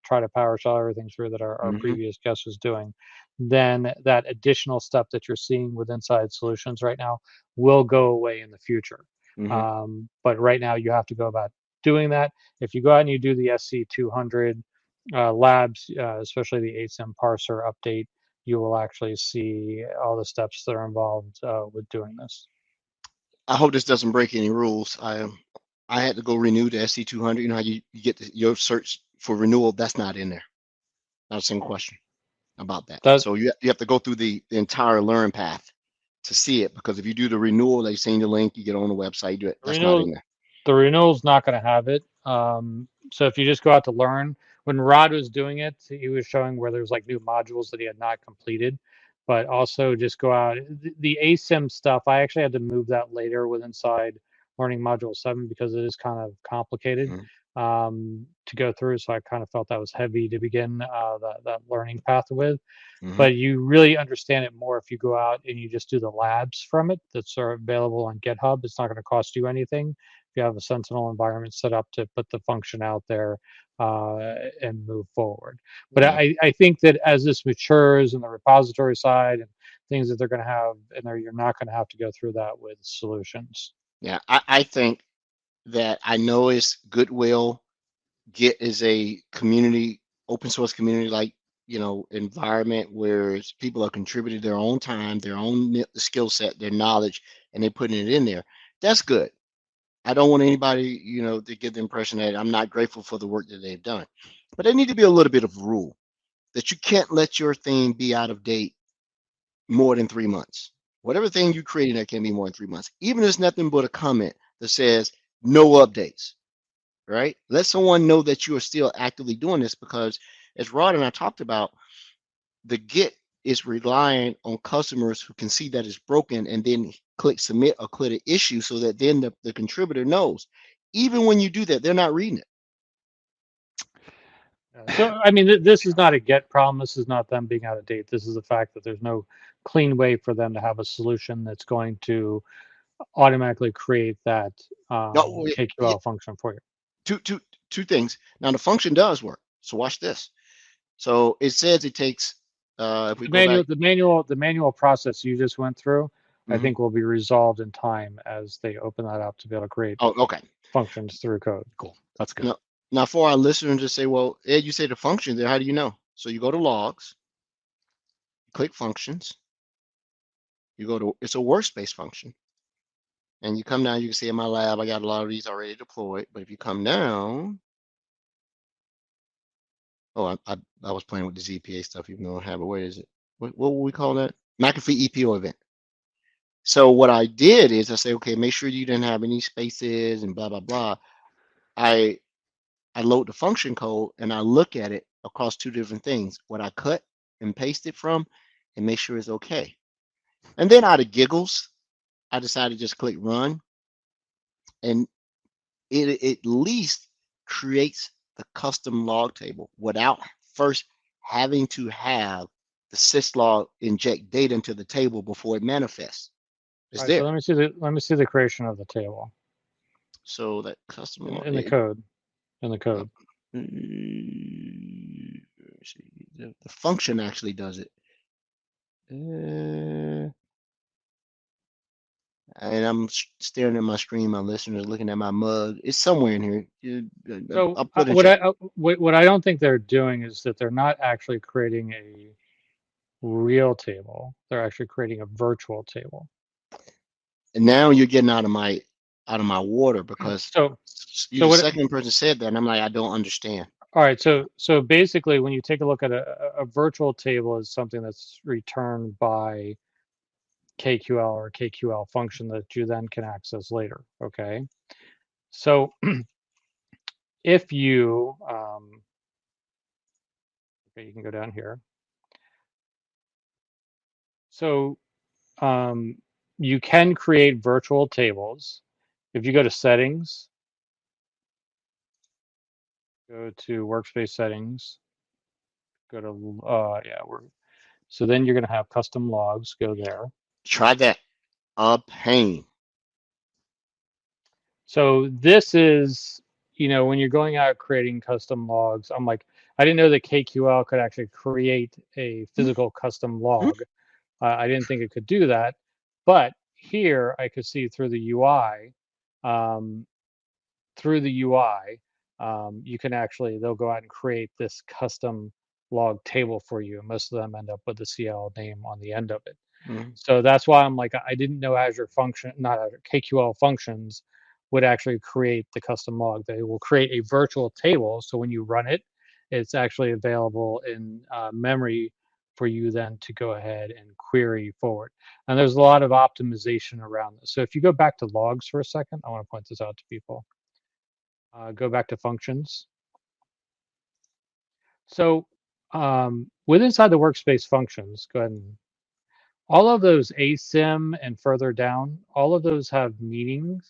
S3: try to PowerShell everything through that our previous guest was doing, then that additional step that you're seeing with inside solutions right now will go away in the future. But right now you have to go about doing that. If you go out and you do the SC200 labs, especially the asym parser update, you will actually see all the steps that are involved with doing this.
S1: I hope this doesn't break any rules. I had to go renew the SC200. You know how you get your search for renewal? That's not in there. Not a single question about that. So you have to go through the entire learn path to see it, because if you do the renewal, they send you the link, you get on the website, you do it. That's not in there.
S3: The renewal's not going to have it. So if you just go out to learn, when Rod was doing it, he was showing where there's like new modules that he had not completed. But also just go out. The asym stuff, I actually had to move that later with inside learning module 7 because it is kind of complicated to go through. So I kind of felt that was heavy to begin that learning path with. But you really understand it more if you go out and you just do the labs from it that's available on GitHub. It's not going to cost you anything. If you have a Sentinel environment set up to put the function out there and move forward. But I think that as this matures in the repository side and things that they're going to have in there, you're not going to have to go through that with solutions.
S1: Yeah, I think that I know it's goodwill. Git is a community, open source community like environment where people are contributing their own time, their own skill set, their knowledge, and they're putting it in there. That's good. I don't want anybody, to get the impression that I'm not grateful for the work that they've done. But there need to be a little bit of rule that you can't let your thing be out of date more than 3 months. Whatever thing you create in there can be more than 3 months. Even if it's nothing but a comment that says no updates, right? Let someone know that you are still actively doing this, because as Rod and I talked about, the Git is relying on customers who can see that it's broken and then click submit or click the issue, so that then the contributor knows. Even when you do that, they're not reading it.
S3: So, I mean, this is not a get problem. This is not them being out of date. This is the fact that there's no clean way for them to have a solution that's going to automatically create that
S1: No,
S3: KQL function for you.
S1: two things. Now the function does work. So watch this. So it says it takes. If we go back,
S3: The manual process you just went through, I
S1: Mhm.
S3: think will be resolved in time as they open that up to be able to create
S1: Oh, okay.
S3: functions through code.
S2: Cool. That's good.
S1: Now for our listeners to say, well, Ed, you say the function there. How do you know? So you go to logs, click functions. You go to, it's a workspace function, and you come down. You can see in my lab, I got a lot of these already deployed. But if you come down, oh, I was playing with the ZPA stuff, even though I have it. Where is it? What will we call that? McAfee EPO event. So what I did is I say, okay, make sure you didn't have any spaces and blah blah blah. I I load the function code and I look at it across two different things, what I cut and pasted from, and make sure it's okay. And then out of giggles, I decided to just click run, and it at least creates the custom log table without first having to have the syslog inject data into the table before it manifests. It's
S3: All right, so
S1: there.
S3: let me see the creation of the table
S1: So that custom log,
S3: in the code. In the
S1: uh,
S3: code.
S1: the function actually does it. And I'm staring at my screen. My listeners looking at my mug. It's somewhere in here.
S3: So
S1: I'll put it in chat.
S3: what I don't think they're doing is that they're not actually creating a real table. They're actually creating a virtual table.
S1: And now you're getting out of my water, because
S3: So
S1: you're the
S3: what?
S1: second person said that, and I'm like, I don't understand.
S3: All right. So basically, when you take a look at a virtual table, is something that's returned by KQL or KQL function that you then can access later. Okay. So if you okay, you can go down here. So you can create virtual tables. If you go to settings, go to workspace settings, go to so then you're going to have custom logs. Go there.
S1: Try that. A pain.
S3: So this is, when you're going out creating custom logs, I'm like, I didn't know that KQL could actually create a physical custom log. I didn't think it could do that, but here I could see through the UI, um, you can actually, they'll go out and create this custom log table for you. Most of them end up with the CL name on the end of it.
S1: Mhm.
S3: So that's why I'm like, I didn't know Azure function, not Azure, KQL functions would actually create the custom log. They will create a virtual table. So when you run it, it's actually available in memory for you then to go ahead and query forward. And there's a lot of optimization around this. So if you go back to logs for a second, I want to point this out to people. Go back to functions. So inside the workspace functions, go ahead and all of those asym and further down, all of those have meanings,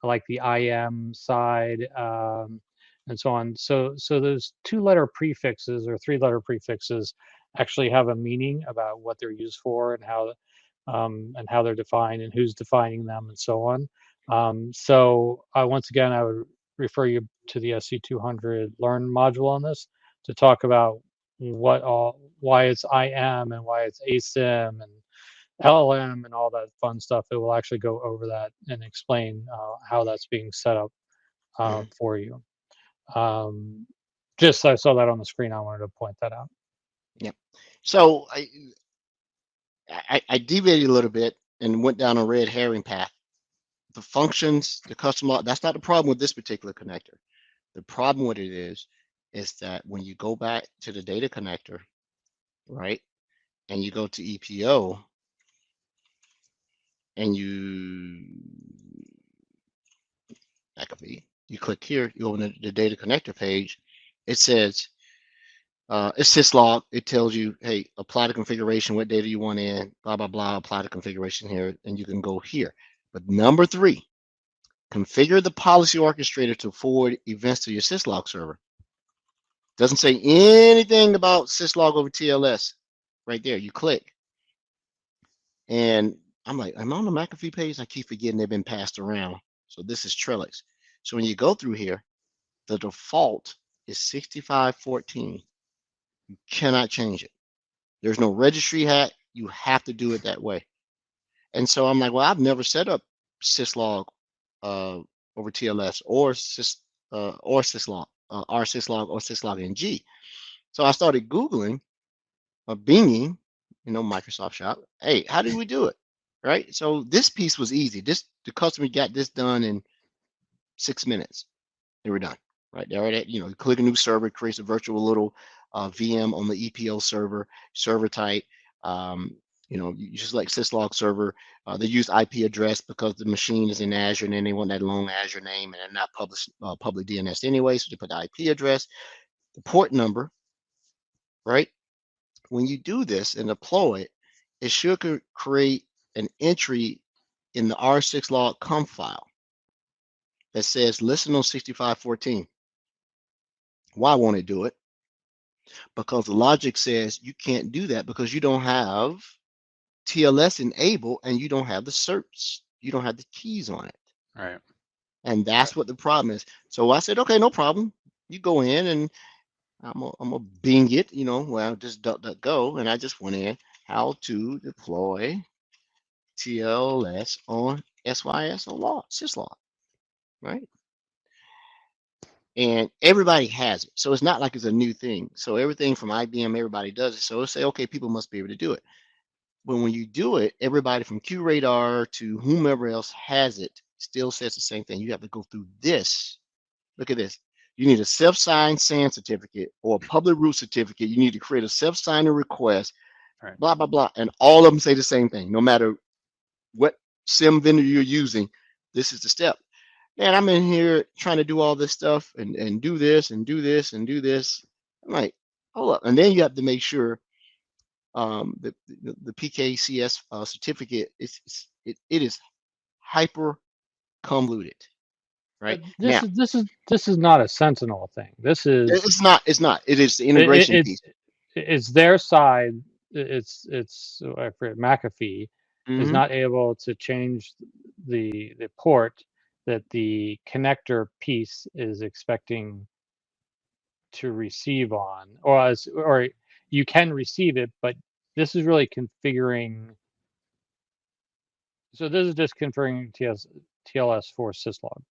S3: like the IM side and so on. So those 2-letter prefixes or 3-letter prefixes actually have a meaning about what they're used for and how they're defined and who's defining them and so on. So once again, I would refer you to the SC200 Learn module on this to talk about why it's IM and why it's asym and LLM and all that fun stuff. It will actually go over that and explain how that's being set up
S1: Mhm.
S3: for you. Just I saw that on the screen. I wanted to point that out.
S1: Yep. So I deviated a little bit and went down a red herring path. The functions, the custom log, that's not the problem with this particular connector. The problem with it is that when you go back to the data connector, right, and you go to EPO and you click here, you open the data connector page, it says it's syslog. It tells you, hey, apply the configuration, what data you want in, blah, blah, blah, apply the configuration here, and you can go here. But number 3, configure the policy orchestrator to forward events to your syslog server. Doesn't say anything about syslog over TLS right there. You click. And I'm like, I'm on the McAfee page. I keep forgetting they've been passed around. So this is Trellix. So when you go through here, the default is 6514. You cannot change it. There's no registry hack. You have to do it that way. And so I'm like, well, I've never set up syslog over TLS or syslog, rsyslog or syslog ng. So I started Googling, binging, Microsoft Shop. Hey, how did we do it? Right. So this piece was easy. The customer got this done in 6 minutes. They were done. Right there. Right. You click a new server, creates a virtual little VM on the EPO server type. You select syslog server. They use IP address because the machine is in Azure, and then they want that long Azure name, and they're not public DNS anyway, so they put the IP address, the port number, right? When you do this and deploy it, it should create an entry in the r6log conf file that says listen on 6514. Why won't it do it? Because the logic says you can't do that because you don't have TLS enabled and you don't have the certs. You don't have the keys on it.
S2: Right.
S1: And that's what the problem is. So I said, okay, no problem. You go in and I'm gonna bing it, just go. And I just went in how to deploy TLS on SYS or syslog, right? And everybody has it. So it's not like it's a new thing. So everything from IBM, everybody does it. So it'll say, okay, people must be able to do it. But when you do it, everybody from QRadar to whomever else has it still says the same thing. You have to go through this. Look at this. You need a self-signed SAN certificate or a public root certificate. You need to create a self-signing request,
S2: Right.
S1: blah, blah, blah. And all of them say the same thing. No matter what SIM vendor you're using, this is the step. Man, I'm in here trying to do all this stuff and do this and do this and do this. I'm like, hold up. And then you have to make sure the PKCS certificate it is hyper convoluted, right?
S3: This is not a Sentinel thing. This is
S1: it's not. It is the integration piece.
S3: It's their side. It's I forget, McAfee is not able to change the port that the connector piece is expecting to receive on, or you can receive it, but this is really configuring. So this is just configuring TLS for syslog.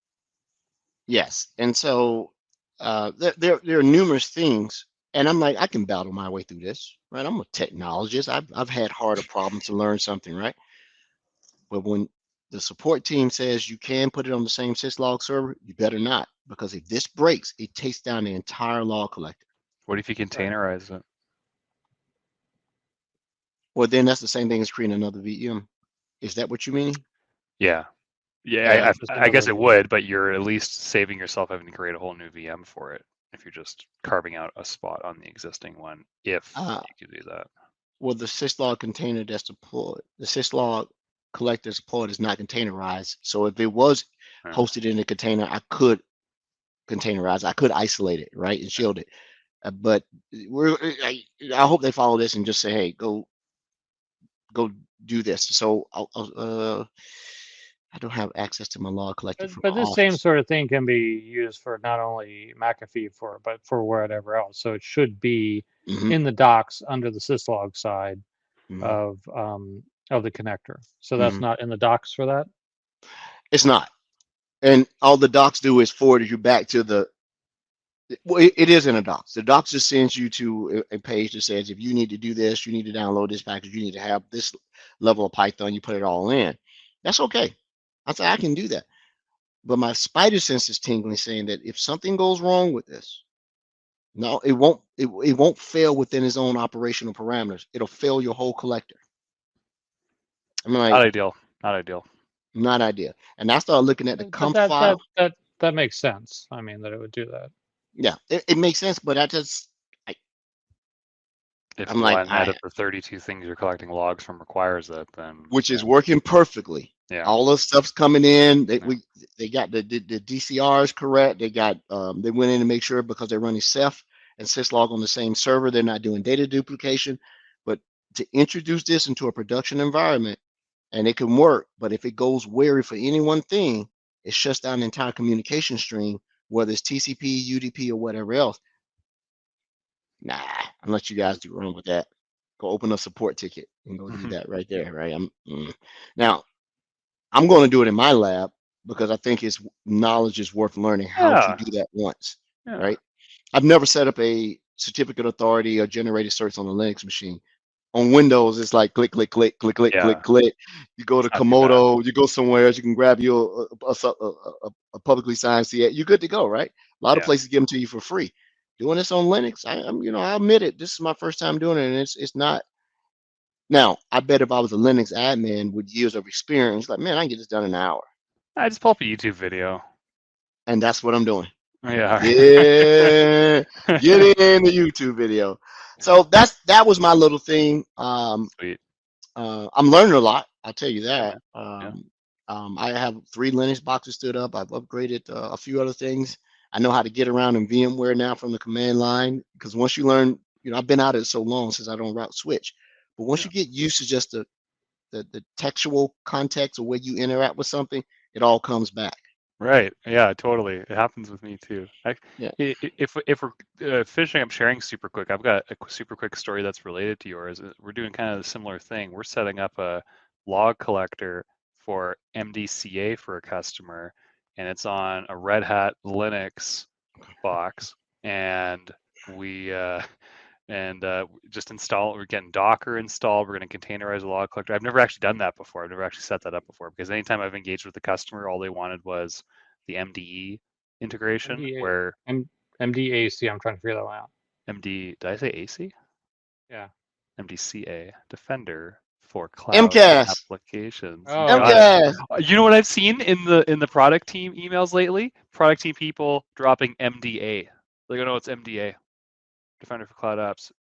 S1: Yes, and so there are numerous things, and I'm like, I can battle my way through this, right? I'm a technologist. I've had harder problems to learn something, right? But when the support team says you can put it on the same syslog server, you better not, because if this breaks, it takes down the entire log collector.
S2: What if you containerize it?
S1: Well, then that's the same thing as creating another VM. Is that what you mean?
S2: Yeah. Yeah,
S3: Just
S2: I guess
S3: another
S2: it would, but you're at least saving yourself having to create a whole new VM for it if you're just carving out a spot on the existing one, if you could do that.
S1: Well, the syslog container that's deployed, the syslog collector deployed is not containerized. So if it was hosted in a container, I could containerize. I could isolate it, right, and shield it. But I hope they follow this and just say, hey, go do this. So I don't have access to my log collector.
S3: But this same sort of thing can be used for not only McAfee but for whatever else. So it should be in the docs under the syslog side of the connector. So that's not in the docs for that?
S1: It's not. And all the docs do is forward you back to the Well, it is in a docs. The docs just sends you to a page that says if you need to do this, you need to download this package, you need to have this level of Python, you put it all in. That's okay. I say I can do that. But my spider sense is tingling, saying that if something goes wrong with this, no, it won't. It won't fail within its own operational parameters. It'll fail your whole collector. I'm like,
S2: Not ideal. Not ideal.
S1: not ideal. And I started looking at the
S3: But
S1: comp file.
S3: that makes sense. I mean, that it would do that.
S1: Yeah, it makes sense. But
S2: If
S1: I'm
S2: the
S1: like,
S2: line net of the 32 things you're collecting logs from requires it, then
S1: which is working perfectly.
S2: yeah.
S1: All the stuff's coming in. They got the DCRs correct. They got they went in to make sure because they're running Ceph and syslog on the same server. They're not doing data duplication. But to introduce this into a production environment, and it can work, but if it goes wary for any one thing, it shuts down the entire communication stream, whether it's TCP, UDP, or whatever else. Nah, I'm let you guys do run with that. Go open a support ticket and go do that right there, right? Now I'm going to do it in my lab because I think it's knowledge is worth learning how to
S2: Yeah.
S1: do that once,
S2: Yeah.
S1: right? I've never set up a certificate authority or generated certs on a Linux machine. On Windows, it's like click, click, click, click, click,
S2: Yeah.
S1: click, click. You go to
S2: It's not too bad.
S1: Komodo, you go somewhere else, you can grab you a publicly signed CA. You're good to go, right? A lot of
S2: Yeah.
S1: places give them to you for free. Doing this on Linux, I admit it. This is my first time doing it, and it's not. Now, I bet if I was a Linux admin with years of experience, like, man, I can get this done in an hour.
S2: I just pull up a YouTube video.
S1: And that's what I'm doing.
S2: Yeah.
S1: Yeah, get in the YouTube video. So that was my little thing.
S2: Sweet.
S1: I'm learning a lot. I'll tell you that.
S2: Yeah.
S1: I have 3 Linux boxes stood up. I've upgraded a few other things. I know how to get around in VMware now from the command line because once you learn, I've been out of it so long since I don't route switch. But once you get used to just the textual context of where you interact with something, it all comes back.
S2: Right. Yeah, totally. It happens with me too.
S1: Yeah.
S2: If we're finishing up sharing super quick, I've got a super quick story that's related to yours. We're doing kind of a similar thing. We're setting up a log collector for MDCA for a customer, and it's on a Red Hat Linux box, and we just install. We're getting Docker installed. We're going to containerize a log collector. I've never actually done that before. I've never actually set that up before because anytime I've engaged with the customer, all they wanted was the MDE integration. Where
S3: MDAC, I'm trying to figure that one out.
S2: MD, did I say AC?
S3: Yeah.
S2: MDCA, Defender for Cloud
S1: MCAS.
S2: Applications.
S3: Oh,
S1: MCAS.
S2: You know what I've seen in the product team emails lately? Product team people dropping MDA. They go, no, it's MDA. Defender for Cloud Apps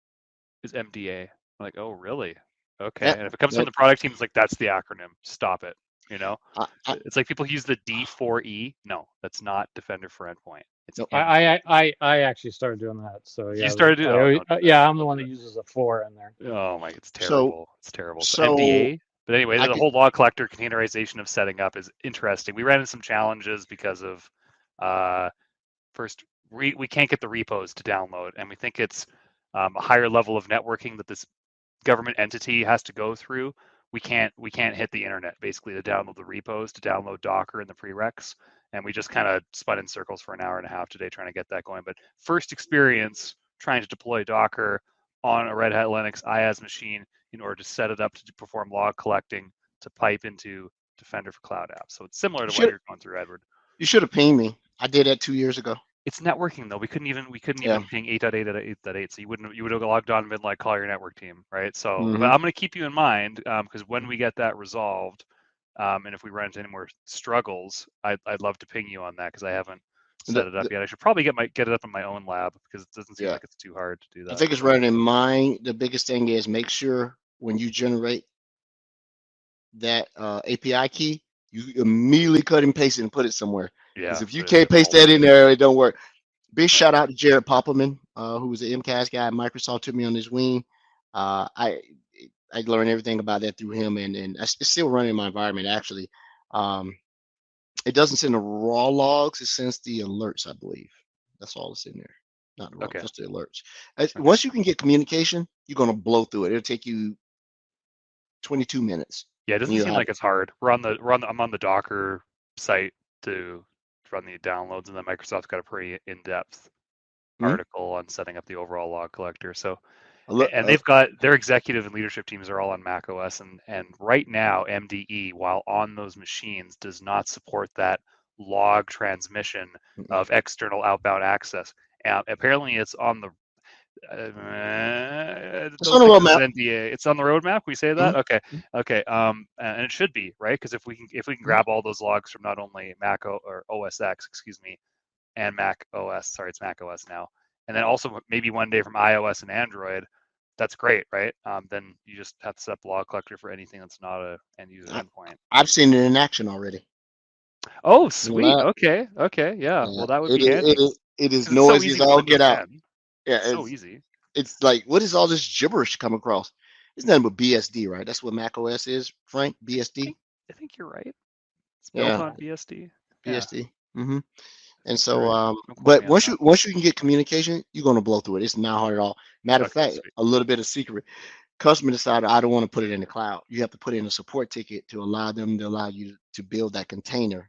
S2: is MDA. I'm like, oh, really? Okay.
S1: Yep.
S2: And if it comes from the product team, it's like, that's the acronym. Stop it. It's like people use the D4E. No, that's not Defender for Endpoint. It's
S1: Nope.
S3: I actually started doing that. So yeah,
S2: You started doing.
S3: don't do yeah, I'm the one that uses a 4 in there.
S2: Oh my, it's terrible. It's terrible. So
S1: So
S2: MDA. But anyway, the whole log collector containerization of setting up is interesting. We ran into some challenges because of first we can't get the repos to download, and we think it's a higher level of networking that this government entity has to go through. We can't hit the internet basically to download the repos, to download Docker and the prereqs, and we just kind of spun in circles for an hour and a half today trying to get that going. But first experience trying to deploy Docker on a Red Hat Linux IaaS machine in order to set it up to perform log collecting to pipe into Defender for Cloud Apps. So it's similar to what you're going through, Edward.
S1: You should have pinged me. I did that 2 years ago.
S2: It's networking though. We couldn't even ping 8.8.8.8. So you would have logged on and been like, call your network team, right? So, but I'm going to keep you in mind because when we get that resolved, and if we run into any more struggles, I'd love to ping you on that because I haven't set it up yet. I should probably get it up in my own lab because it doesn't seem like it's too hard to do that.
S1: I think it's running in mine. The biggest thing is make sure when you generate that API key, you immediately cut and paste it and put it somewhere. Because if you can't paste that in there, it don't work. Big shout out to Jared Popperman, who was the MCAS guy at Microsoft, took me on his wing. I learned everything about that through him, and it's still running in my environment actually. It doesn't send the raw logs; it sends the alerts, I believe. That's all that's in there, not the raw, just the alerts. Once you can get communication, you're gonna blow through it. It'll take you 22 minutes.
S2: Yeah, it doesn't seem like it's hard. I'm on the Docker site to run the downloads, and then Microsoft's got a pretty in-depth article on setting up the overall log collector. So,
S1: Look,
S2: and they've got their executive and leadership teams are all on Mac OS, and right now MDE, while on those machines, does not support that log transmission of external outbound access. Apparently, it's on the
S1: it's on
S2: don't
S1: the
S2: think this is
S1: roadmap.
S2: NDA. It's on the roadmap. We say that, okay. And it should be right because if we can grab all those logs from not only Mac or OS X, excuse me, and Mac OS. Sorry, it's Mac OS now, and then also maybe one day from iOS and Android. That's great, right? Then you just have to set up log collector for anything that's not a end user endpoint.
S1: I've seen it in action already.
S2: Oh, sweet. Okay. Yeah. Well, that would be handy.
S1: It is
S2: It's so
S1: noisy
S2: easy
S1: as
S2: to
S1: all
S2: Windows
S1: get out.
S2: 10.
S1: Yeah,
S2: so easy.
S1: It's like, what is all this gibberish come across? It's nothing but BSD, right? That's what Mac OS is, Frank. BSD.
S2: I think you're right. It's built on BSD.
S1: BSD. Mm-hmm. And so,
S2: Right.
S1: but once you can get communication, you're gonna blow through it. It's not hard at all. Matter of fact,
S2: sweet.
S1: a little bit of secret. Customer decided I don't want to put it in the cloud. You have to put in a support ticket to allow you to build that container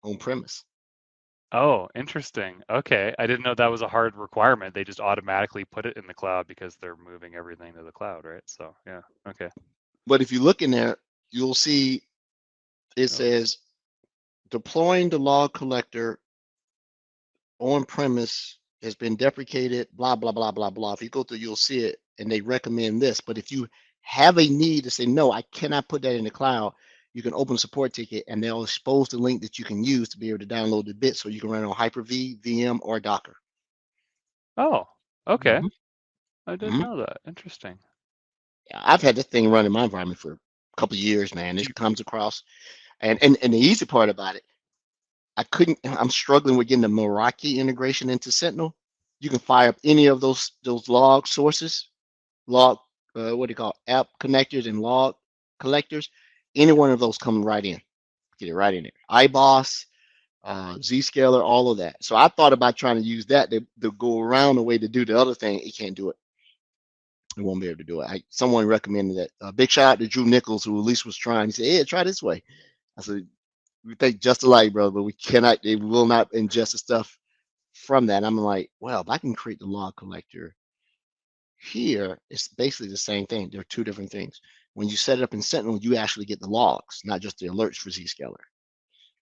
S1: on premise.
S2: Oh, interesting. Okay. I didn't know that was a hard requirement. They just automatically put it in the cloud because they're moving everything to the cloud, right? So, yeah. Okay.
S1: But if you look in there, you'll see it says deploying the log collector on premise has been deprecated, blah, blah, blah, blah, blah. If you go through, you'll see it, and they recommend this. But if you have a need to say, no, I cannot put that in the cloud, you can open a support ticket, and they'll expose the link that you can use to be able to download the bit so you can run it on Hyper-V, VM, or Docker.
S2: Oh, okay. I didn't know that. Interesting.
S1: Yeah, I've had this thing run in my environment for a couple of years, man. It comes across, and the easy part about it, I'm struggling with getting the Meraki integration into Sentinel. You can fire up any of those log sources, what do you call app connectors and log collectors. Any one of those come right in. Get it right in there. iBoss, Zscaler, all of that. So I thought about trying to use that to go around the way to do the other thing. It can't do it. It won't be able to do it. Someone recommended that. Big shout out to Drew Nichols, who at least was trying. He said, "Yeah, try this way." I said, "We think just alike, bro, but we cannot. They will not ingest the stuff from that." I'm like, well, if I can create the log collector here, it's basically the same thing. They're two different things. When you set it up in Sentinel, you actually get the logs, not just the alerts for Zscaler.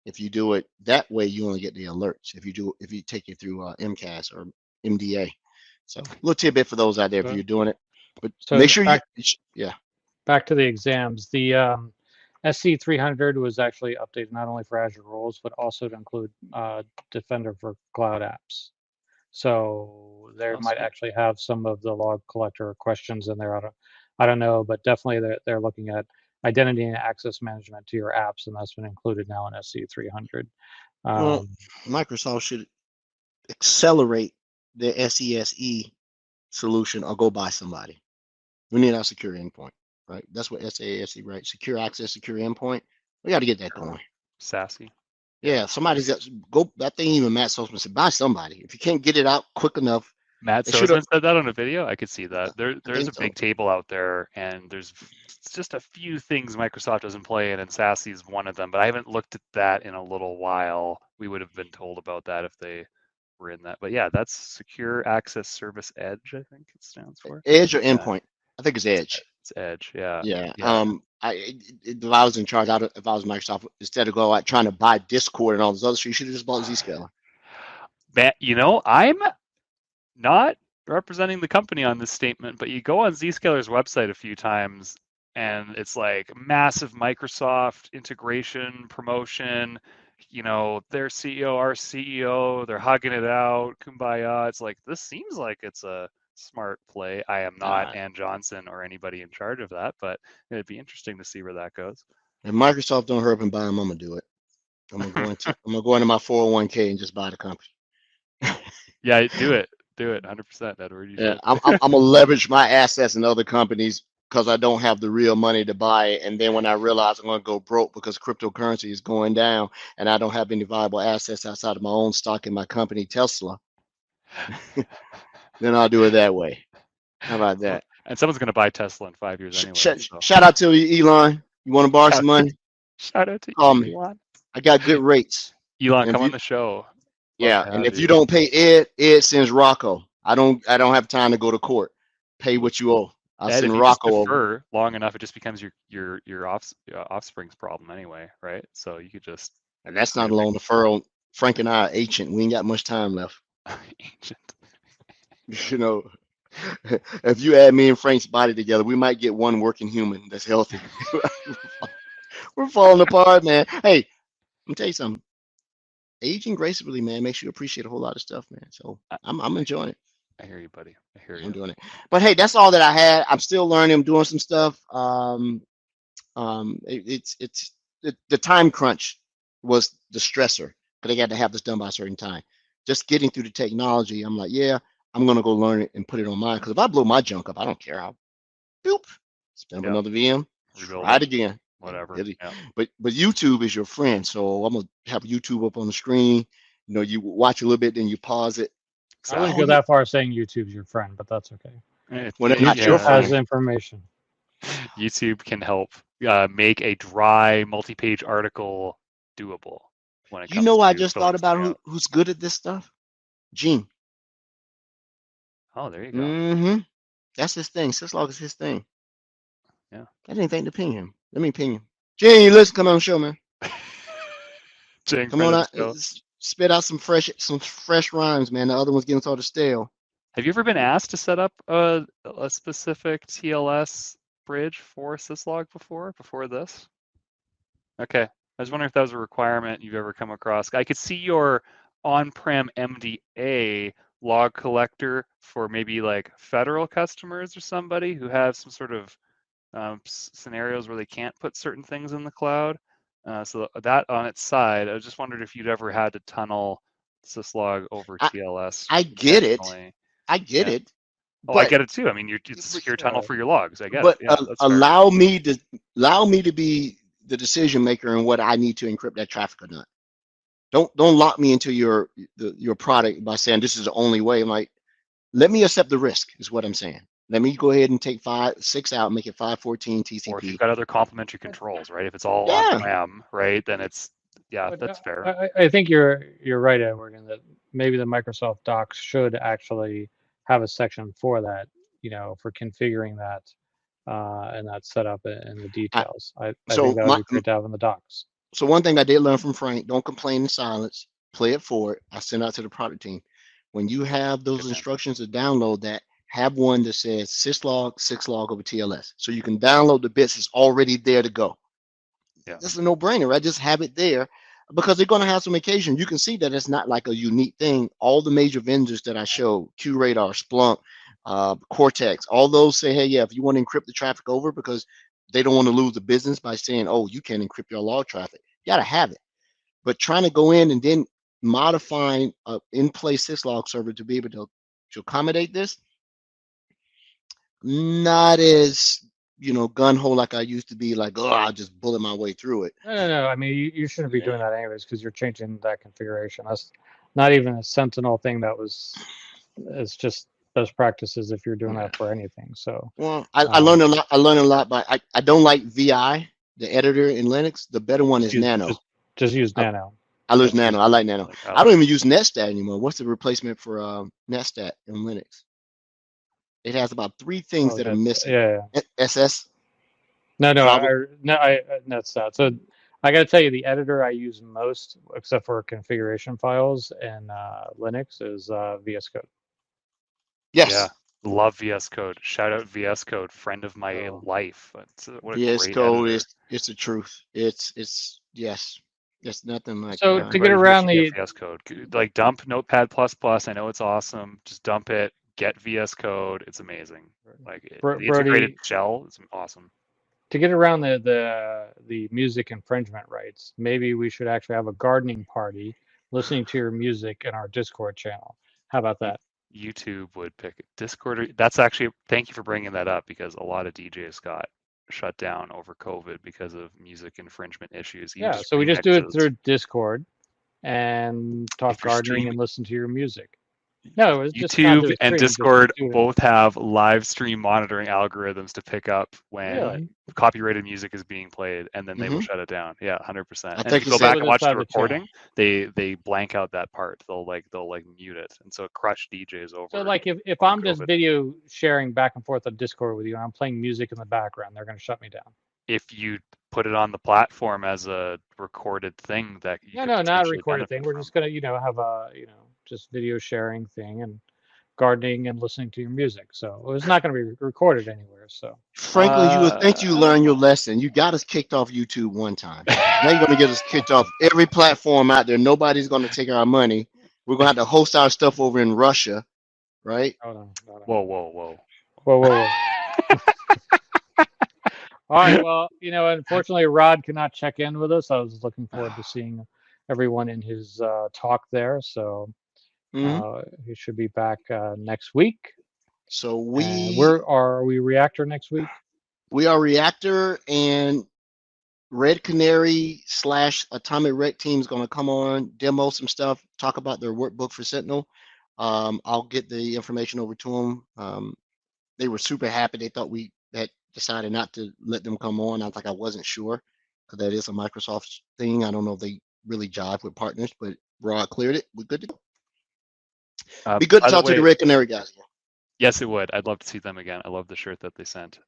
S1: If you do it that way, you only get the alerts. If you take it through MCAS or MDA. So a little tidbit for those out there if you're doing it. But so make sure
S3: Back to the exams. The SC300 was actually updated not only for Azure roles, but also to include Defender for cloud apps. So there might actually have some of the log collector questions in there. I don't know, but definitely they're looking at identity and access management to your apps, and that's been included now in SC300.
S1: Well, Microsoft should accelerate the SESE solution or go buy somebody. We need our secure endpoint, right? That's what SASE, right? Secure access, secure endpoint. We got to get that going.
S2: Sassy.
S1: Yeah, somebody's got go. I think even Matt Sosman said, buy somebody. If you can't get it out quick enough.
S2: Matt Sosman said that on a video. I could see that. There's a big table out there, and there's just a few things Microsoft doesn't play in, and SASE is one of them. But I haven't looked at that in a little while. We would have been told about that if they were in that. But yeah, that's Secure Access Service Edge, I think it stands for.
S1: Edge or endpoint? I think it's Edge.
S2: It's Edge, yeah.
S1: Yeah. If I was in charge, if I was Microsoft, instead of go out trying to buy Discord and all those other shit, you should have just bought Zscaler.
S2: I'm not representing the company on this statement, but you go on Zscaler's website a few times, and it's like massive Microsoft integration, promotion. Their CEO, our CEO, they're hugging it out, kumbaya. It's like, this seems like it's a smart play. I am not Ann Johnson or anybody in charge of that, but it'd be interesting to see where that goes.
S1: If Microsoft don't hurry up and buy them, I'm gonna do it. I'm gonna go into my 401k and just buy the company.
S2: Yeah, do it 100%, Edward.
S1: I'm gonna leverage my assets in other companies because I don't have the real money to buy it, and then when I realize I'm gonna go broke because cryptocurrency is going down and I don't have any viable assets outside of my own stock in my company Tesla, then I'll do it that way. How about that?
S2: And someone's gonna buy Tesla in 5 years anyway.
S1: Shout out to you, Elon. You want to borrow some money?
S2: Shout out to you, Elon.
S1: I got good rates.
S2: Elon, come on the show.
S1: Yeah, and if you don't pay Ed sends Rocco. I don't have time to go to court. Pay what you owe. I'll
S2: Ed,
S1: send
S2: if you just
S1: Rocco over.
S2: defer long enough, it just becomes your offspring's problem anyway, right? So you could just
S1: And that's not a long deferral. Frank and I are ancient. We ain't got much time left.
S2: ancient.
S1: You know, if you add me and Frank's body together, we might get one working human that's healthy. We're falling apart, man. Hey, let me tell you something. Aging gracefully, man, makes you appreciate a whole lot of stuff, man. So I'm enjoying it.
S2: I hear you, buddy. I hear
S1: I'm
S2: you.
S1: doing it. But hey, that's all that I had. I'm still learning. I'm doing some stuff. It's the time crunch was the stressor because they got to have this done by a certain time. Just getting through the technology, I'm like, yeah, I'm gonna go learn it and put it on mine. Because if I blow my junk up, I don't care how. Boop, spin up another VM,
S2: Rebuild
S1: try it again.
S2: Whatever. Yeah.
S1: But YouTube is your friend, so I'm gonna have YouTube up on the screen. You know, you watch a little bit, then you pause it.
S3: I wouldn't go that far saying YouTube's your friend, but that's okay.
S1: Well, they're not your
S3: YouTube
S1: friend.
S3: has information.
S2: YouTube can help make a dry multi-page article doable when it comes
S1: You know,
S2: to
S1: I just thought
S2: filling something
S1: about
S2: out.
S1: who's good at this stuff. Gene.
S2: Oh, there you go.
S1: Mm-hmm. That's his thing. Syslog is his thing.
S2: Yeah.
S1: I didn't think to ping him. Let me ping him. Gene, you listen, come on the show, man.
S2: Jane,
S1: Come on out, spit out some fresh rhymes, man. The other one's getting sort of stale.
S2: Have you ever been asked to set up a specific TLS bridge for syslog before this? Okay. I was wondering if that was a requirement you've ever come across. I could see your on-prem MDA log collector for maybe like federal customers or somebody who have some sort of scenarios where they can't put certain things in the cloud. So that on its side, I just wondered if you'd ever had to tunnel syslog over TLS.
S1: I get it. I get it.
S2: Oh, I get it too. I mean, it's a secure tunnel for your logs. I get it. Yeah, that's
S1: allow me to be the decision maker in what I need to encrypt that traffic or not. Don't lock me into your product by saying this is the only way. I'm like, let me accept the risk is what I'm saying. Let me go ahead and take 6 out, make it 514 TCP.
S2: Or if you've got other complementary controls, right? If it's all on-prem, right, then it's that's fair.
S3: I think you're right, Edward, in that maybe the Microsoft docs should actually have a section for that, for configuring that and that setup and the details. I think that would be great to have in the docs.
S1: So one thing I did learn from Frank: don't complain in silence. Play it forward. I send out to the product team. When you have those instructions to download that, have one that says syslog 6log over TLS, so you can download the bits. It's already there to go. Yeah, this is a no-brainer, right? Just have it there because they're going to have some occasion. You can see that it's not like a unique thing. All the major vendors that I show, QRadar, Splunk, Cortex, all those say, hey, yeah, if you want to encrypt the traffic over because they don't want to lose the business by saying, oh, you can't encrypt your log traffic. You got to have it. But trying to go in and then modifying an in-place syslog server to be able to accommodate this, not as gun-ho like I used to be, like, oh, I'll just bullet my way through it.
S3: No. I mean, you shouldn't be doing that anyways because you're changing that configuration. That's not even a Sentinel thing. It's just best practices if you're doing that for anything. So,
S1: well, I learned a lot. I learned a lot, but I don't like VI, the editor in Linux. The better one is Nano.
S3: Just use Nano.
S1: I use Nano. I like Nano. I don't even use Netstat anymore. What's the replacement for Netstat in Linux? It has about 3 things that are missing.
S3: Yeah.
S1: SS.
S3: No, Netstat. So I got to tell you, the editor I use most, except for configuration files and Linux, is VS Code.
S1: Yes.
S2: Yeah. Love VS Code. Shout out VS Code, friend of my life. What a
S1: VS
S2: great
S1: Code
S2: editor.
S1: it's the truth. It's yes. It's nothing like.
S3: So to get around the
S2: VS Code, like dump Notepad++. I know it's awesome. Just dump it. Get VS Code. It's amazing. Like the integrated shell is awesome.
S3: To get around the music infringement rights, maybe we should actually have a gardening party listening to your music in our Discord channel. How about that?
S2: YouTube would pick it. Discord. That's actually, thank you for bringing that up because a lot of DJs got shut down over COVID because of music infringement issues.
S3: So we just do it through Discord and talk gardening and listen to your music. No, it's just not to
S2: YouTube
S3: the
S2: and
S3: stream, just
S2: Discord
S3: do it.
S2: both have live stream monitoring algorithms to pick up when
S3: Really?
S2: copyrighted music is being played, and then they will
S1: Mhm.
S2: shut it down. Yeah, 100%.
S1: I
S2: And if
S1: think
S2: you go
S1: it's
S2: back
S1: that-
S2: and watch the
S3: Inside the channel.
S2: recording, they blank out that part. They'll mute it, and so it crushed DJs over.
S3: So like if
S2: over
S3: I'm just
S2: COVID.
S3: video sharing back and forth on Discord with you and I'm playing music in the background, they're going to shut me down.
S2: If you put it on the platform as a recorded thing that you could
S3: No, not a
S2: potentially
S3: recorded thing.
S2: benefit
S3: We're
S2: from.
S3: just going to, have a, just video sharing thing and gardening and listening to your music. So it's not going to be recorded anywhere. So
S1: Franklin, you would think you
S2: I
S1: learned
S2: don't
S1: your
S2: know.
S1: lesson. You got us kicked off YouTube one time. Now you're going to get us kicked off every platform out there. Nobody's going to take our money. We're going to have to host our stuff over in Russia, right?
S3: hold on.
S2: Whoa.
S3: Whoa. All right. Well, unfortunately, Rod cannot check in with us. I was looking forward to seeing everyone in his talk there. So he should be back next week.
S1: So
S3: Are we Reactor next week?
S1: we are Reactor, and Red Canary / Atomic Red Team is going to come on, demo some stuff, talk about their workbook for Sentinel. I'll get the information over to them. They were super happy. They thought we had decided not to let them come on. I was like, I wasn't sure, because that is a Microsoft thing. I don't know if they really jive with partners, but Rod cleared it. We're good to go. Be good to talk to the Red Canary guys again.
S2: Yes, it would. I'd love to see them again. I love the shirt that they sent.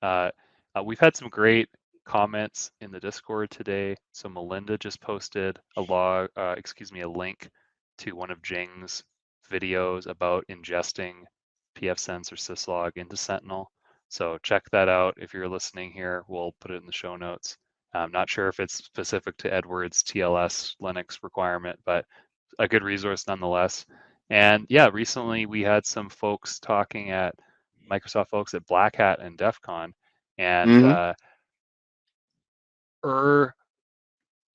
S2: We've had some great comments in the Discord today. So Melinda just posted a link to one of Jing's videos about ingesting pfSense or syslog into Sentinel. So check that out. If you're listening here, we'll put it in the show notes. I'm not sure if it's specific to Edward's TLS Linux requirement, but a good resource nonetheless. And yeah, recently we had some folks talking at Microsoft folks at Black Hat and DEF CON, and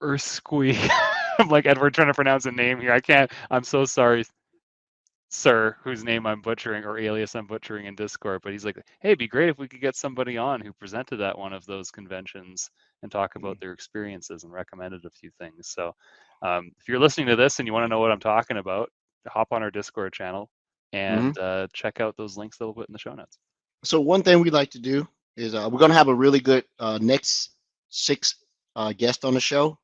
S2: Ursqui, I'm like Edward trying to pronounce a name here. I can't. I'm so sorry, sir, whose name I'm butchering or alias I'm butchering in Discord. But he's like, hey, it'd be great if we could get somebody on who presented at one of those conventions and talk about their experiences and recommended a few things. So if you're listening to this and you want to know what I'm talking about, hop on our Discord channel and check out those links that we'll put in the show notes.
S1: So one thing we like to do is we're going to have a really good next 6 guests on the show.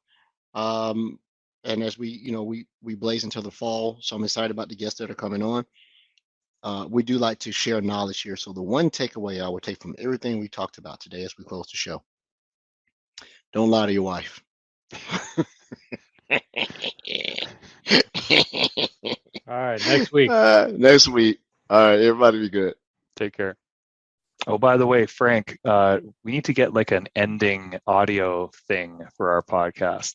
S1: And as we blaze into the fall, so I'm excited about the guests that are coming on. We do like to share knowledge here. So the one takeaway I would take from everything we talked about today as we close the show: don't lie to your wife.
S3: All right, next week.
S1: Next week. All right, everybody be good.
S2: Take care. Oh, by the way, Frank, we need to get like an ending audio thing for our podcast.